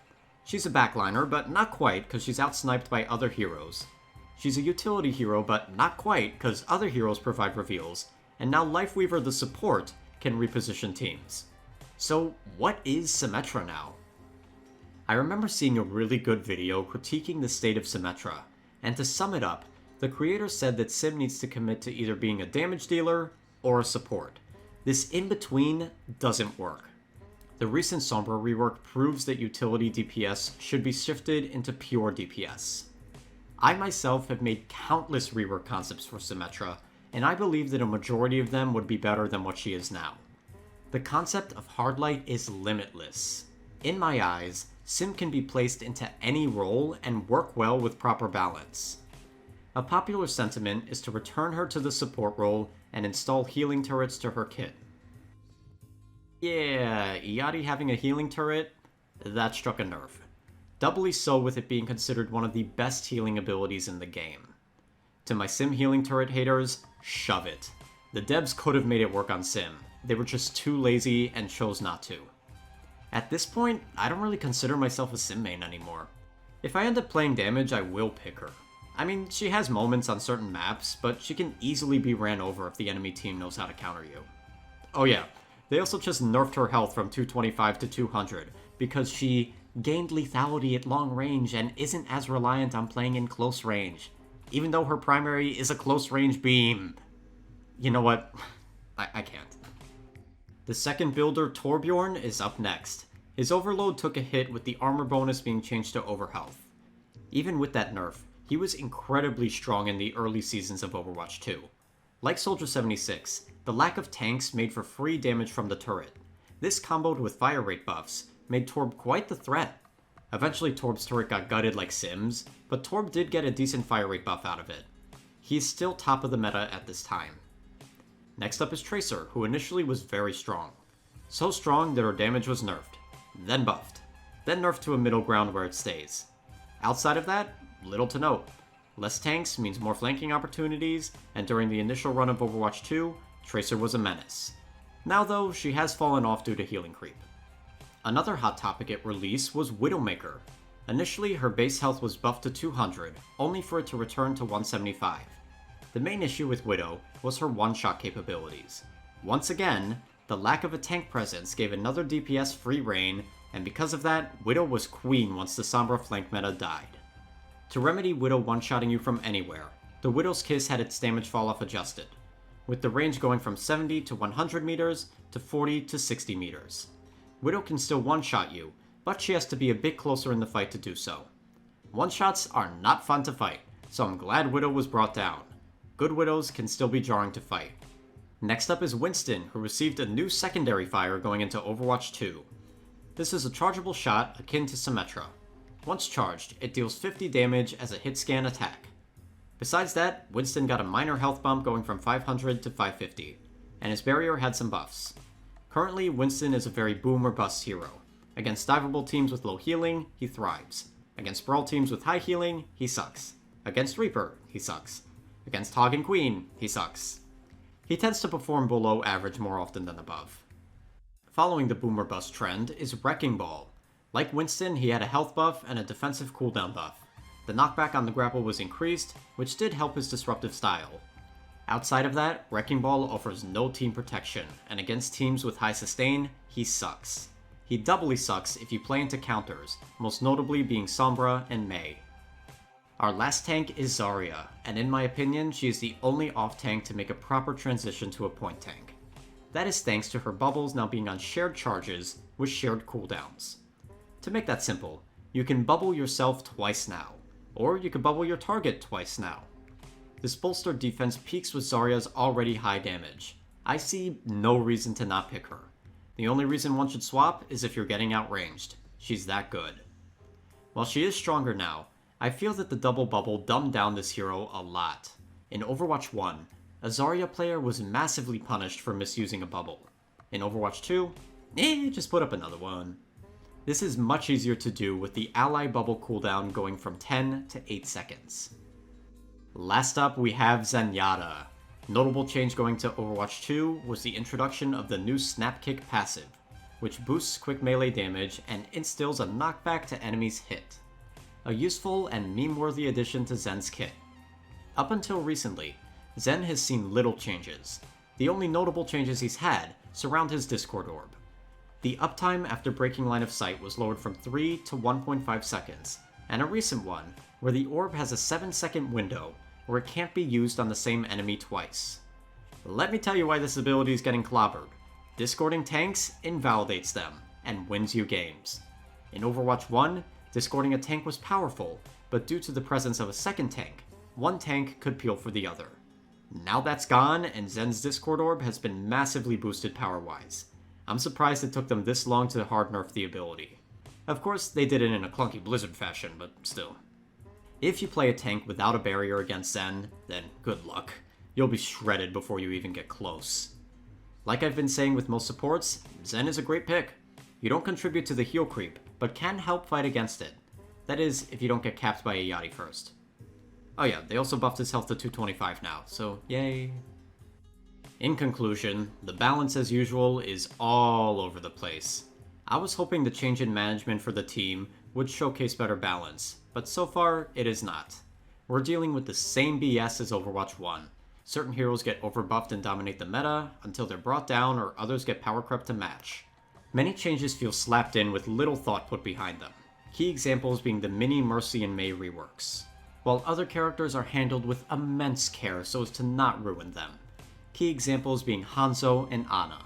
She's a backliner, but not quite because she's outsniped by other heroes. She's a utility hero, but not quite because other heroes provide reveals, and now Lifeweaver the support can reposition teams. So what is Symmetra now? I remember seeing a really good video critiquing the state of Symmetra, and to sum it up, the creator said that Sim needs to commit to either being a damage dealer or a support. This in-between doesn't work. The recent Sombra rework proves that utility DPS should be shifted into pure DPS. I myself have made countless rework concepts for Symmetra, and I believe that a majority of them would be better than what she is now. The concept of Hardlight is limitless. In my eyes, Sim can be placed into any role and work well with proper balance. A popular sentiment is to return her to the support role and install healing turrets to her kit. Yeah, Yachty having a healing turret? That struck a nerve. Doubly so with it being considered one of the best healing abilities in the game. To my Sim healing turret haters, shove it. The devs could have made it work on Sim. They were just too lazy and chose not to. At this point, I don't really consider myself a Sim main anymore. If I end up playing damage, I will pick her. I mean, she has moments on certain maps, but she can easily be ran over if the enemy team knows how to counter you. Oh yeah, they also just nerfed her health from 225 to 200, because she gained lethality at long range and isn't as reliant on playing in close range, even though her primary is a close range beam. You know what? I can't. The second builder, Torbjorn, is up next. His overload took a hit with the armor bonus being changed to overhealth. Even with that nerf, he was incredibly strong in the early seasons of Overwatch 2. Like Soldier 76, the lack of tanks made for free damage from the turret. This comboed with fire rate buffs made Torb quite the threat. Eventually Torb's turret got gutted like Sim's, but Torb did get a decent fire rate buff out of it. He's still top of the meta at this time. Next up is Tracer, who initially was very strong. So strong that her damage was nerfed, then buffed, then nerfed to a middle ground where it stays. Outside of that, little to note. Less tanks means more flanking opportunities, and during the initial run of Overwatch 2, Tracer was a menace. Now though, she has fallen off due to healing creep. Another hot topic at release was Widowmaker. Initially, her base health was buffed to 200, only for it to return to 175. The main issue with Widow was her one-shot capabilities. Once again, the lack of a tank presence gave another DPS free reign, and because of that, Widow was queen once the Sombra flank meta died. To remedy Widow one-shotting you from anywhere, the Widow's Kiss had its damage fall-off adjusted, with the range going from 70 to 100 meters to 40 to 60 meters. Widow can still one-shot you, but she has to be a bit closer in the fight to do so. One-shots are not fun to fight, so I'm glad Widow was brought down. Good Widows can still be jarring to fight. Next up is Winston, who received a new secondary fire going into Overwatch 2. This is a chargeable shot akin to Symmetra. Once charged, it deals 50 damage as a hit scan attack. Besides that, Winston got a minor health bump going from 500 to 550, and his barrier had some buffs. Currently, Winston is a very boom or bust hero. Against diveable teams with low healing, he thrives. Against brawl teams with high healing, he sucks. Against Reaper, he sucks. Against Hog and Queen, he sucks. He tends to perform below average more often than above. Following the boomer bust trend is Wrecking Ball. Like Winston, he had a health buff and a defensive cooldown buff. The knockback on the grapple was increased, which did help his disruptive style. Outside of that, Wrecking Ball offers no team protection, and against teams with high sustain, he sucks. He doubly sucks if you play into counters, most notably being Sombra and Mei. Our last tank is Zarya, and in my opinion, she is the only off-tank to make a proper transition to a point tank. That is thanks to her bubbles now being on shared charges with shared cooldowns. To make that simple, you can bubble yourself twice now, or you can bubble your target twice now. This bolstered defense peaks with Zarya's already high damage. I see no reason to not pick her. The only reason one should swap is if you're getting outranged. She's that good. While she is stronger now, I feel that the double bubble dumbed down this hero a lot. In Overwatch 1, a Zarya player was massively punished for misusing a bubble. In Overwatch 2, just put up another one. This is much easier to do with the ally bubble cooldown going from 10 to 8 seconds. Last up we have Zenyatta. Notable change going to Overwatch 2 was the introduction of the new Snap Kick passive, which boosts quick melee damage and instills a knockback to enemies hit. A useful and meme-worthy addition to Zen's kit. Up until recently, Zen has seen little changes. The only notable changes he's had surround his Discord orb. The uptime after breaking line of sight was lowered from 3 to 1.5 seconds, and a recent one, where the orb has a 7-second window, where it can't be used on the same enemy twice. Let me tell you why this ability is getting clobbered. Discording tanks invalidates them, and wins you games. In Overwatch 1, discording a tank was powerful, but due to the presence of a second tank, one tank could peel for the other. Now that's gone, and Zen's Discord orb has been massively boosted power-wise. I'm surprised it took them this long to hard nerf the ability. Of course, they did it in a clunky Blizzard fashion, but still. If you play a tank without a barrier against Zen, then good luck. You'll be shredded before you even get close. Like I've been saying with most supports, Zen is a great pick. You don't contribute to the heal creep, but can help fight against it. That is, if you don't get capped by a Yachty first. Oh yeah, they also buffed his health to 225 now, so yay. In conclusion, the balance as usual is all over the place. I was hoping the change in management for the team would showcase better balance, but so far it is not. We're dealing with the same BS as Overwatch 1. Certain heroes get overbuffed and dominate the meta until they're brought down, or others get power crept to match. Many changes feel slapped in with little thought put behind them. Key examples being the mini Mercy and Mei reworks, while other characters are handled with immense care so as to not ruin them. Key examples being Hanzo and Ana.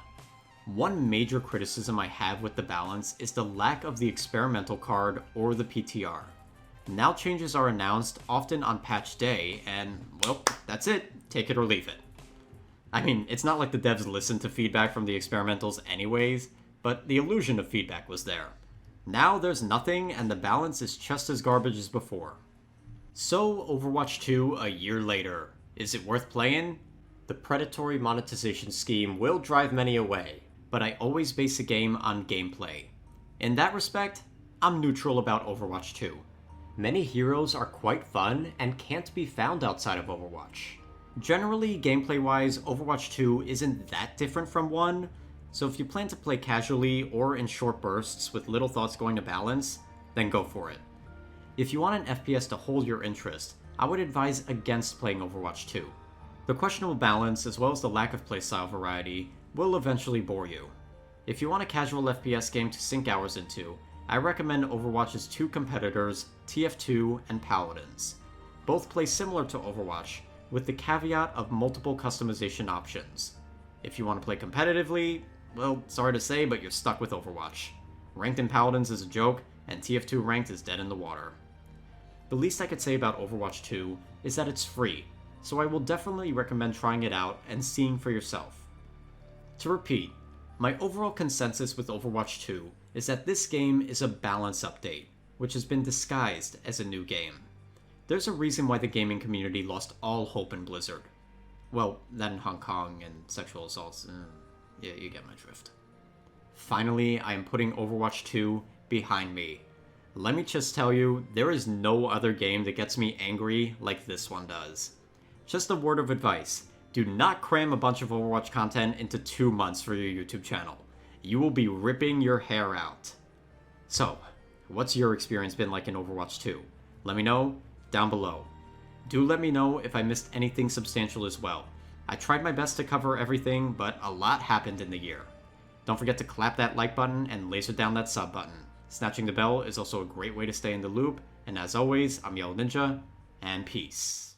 One major criticism I have with the balance is the lack of the experimental card or the PTR. Now changes are announced often on patch day, and, well, that's it. Take it or leave it. I mean, it's not like the devs listened to feedback from the experimentals anyways, but the illusion of feedback was there. Now there's nothing, and the balance is just as garbage as before. So, Overwatch 2 a year later. Is it worth playing? The predatory monetization scheme will drive many away, but I always base a game on gameplay. In that respect, I'm neutral about Overwatch 2. Many heroes are quite fun and can't be found outside of Overwatch. Generally, gameplay-wise, Overwatch 2 isn't that different from 1, so if you plan to play casually or in short bursts with little thoughts going to balance, then go for it. If you want an FPS to hold your interest, I would advise against playing Overwatch 2. The questionable balance, as well as the lack of playstyle variety, will eventually bore you. If you want a casual FPS game to sink hours into, I recommend Overwatch's two competitors, TF2 and Paladins. Both play similar to Overwatch, with the caveat of multiple customization options. If you want to play competitively, well, sorry to say, but you're stuck with Overwatch. Ranked in Paladins is a joke, and TF2 ranked is dead in the water. The least I could say about Overwatch 2 is that it's free, so I will definitely recommend trying it out and seeing for yourself. To repeat, my overall consensus with Overwatch 2 is that this game is a balance update, which has been disguised as a new game. There's a reason why the gaming community lost all hope in Blizzard. Well, that in Hong Kong and sexual assaults, yeah, you get my drift. Finally, I am putting Overwatch 2 behind me. Let me just tell you, there is no other game that gets me angry like this one does. Just a word of advice, do not cram a bunch of Overwatch content into 2 months for your YouTube channel. You will be ripping your hair out. So, what's your experience been like in Overwatch 2? Let me know down below. Do let me know if I missed anything substantial as well. I tried my best to cover everything, but a lot happened in the year. Don't forget to clap that like button and laser down that sub button. Snatching the bell is also a great way to stay in the loop, and as always, I'm YellowNinja, and peace.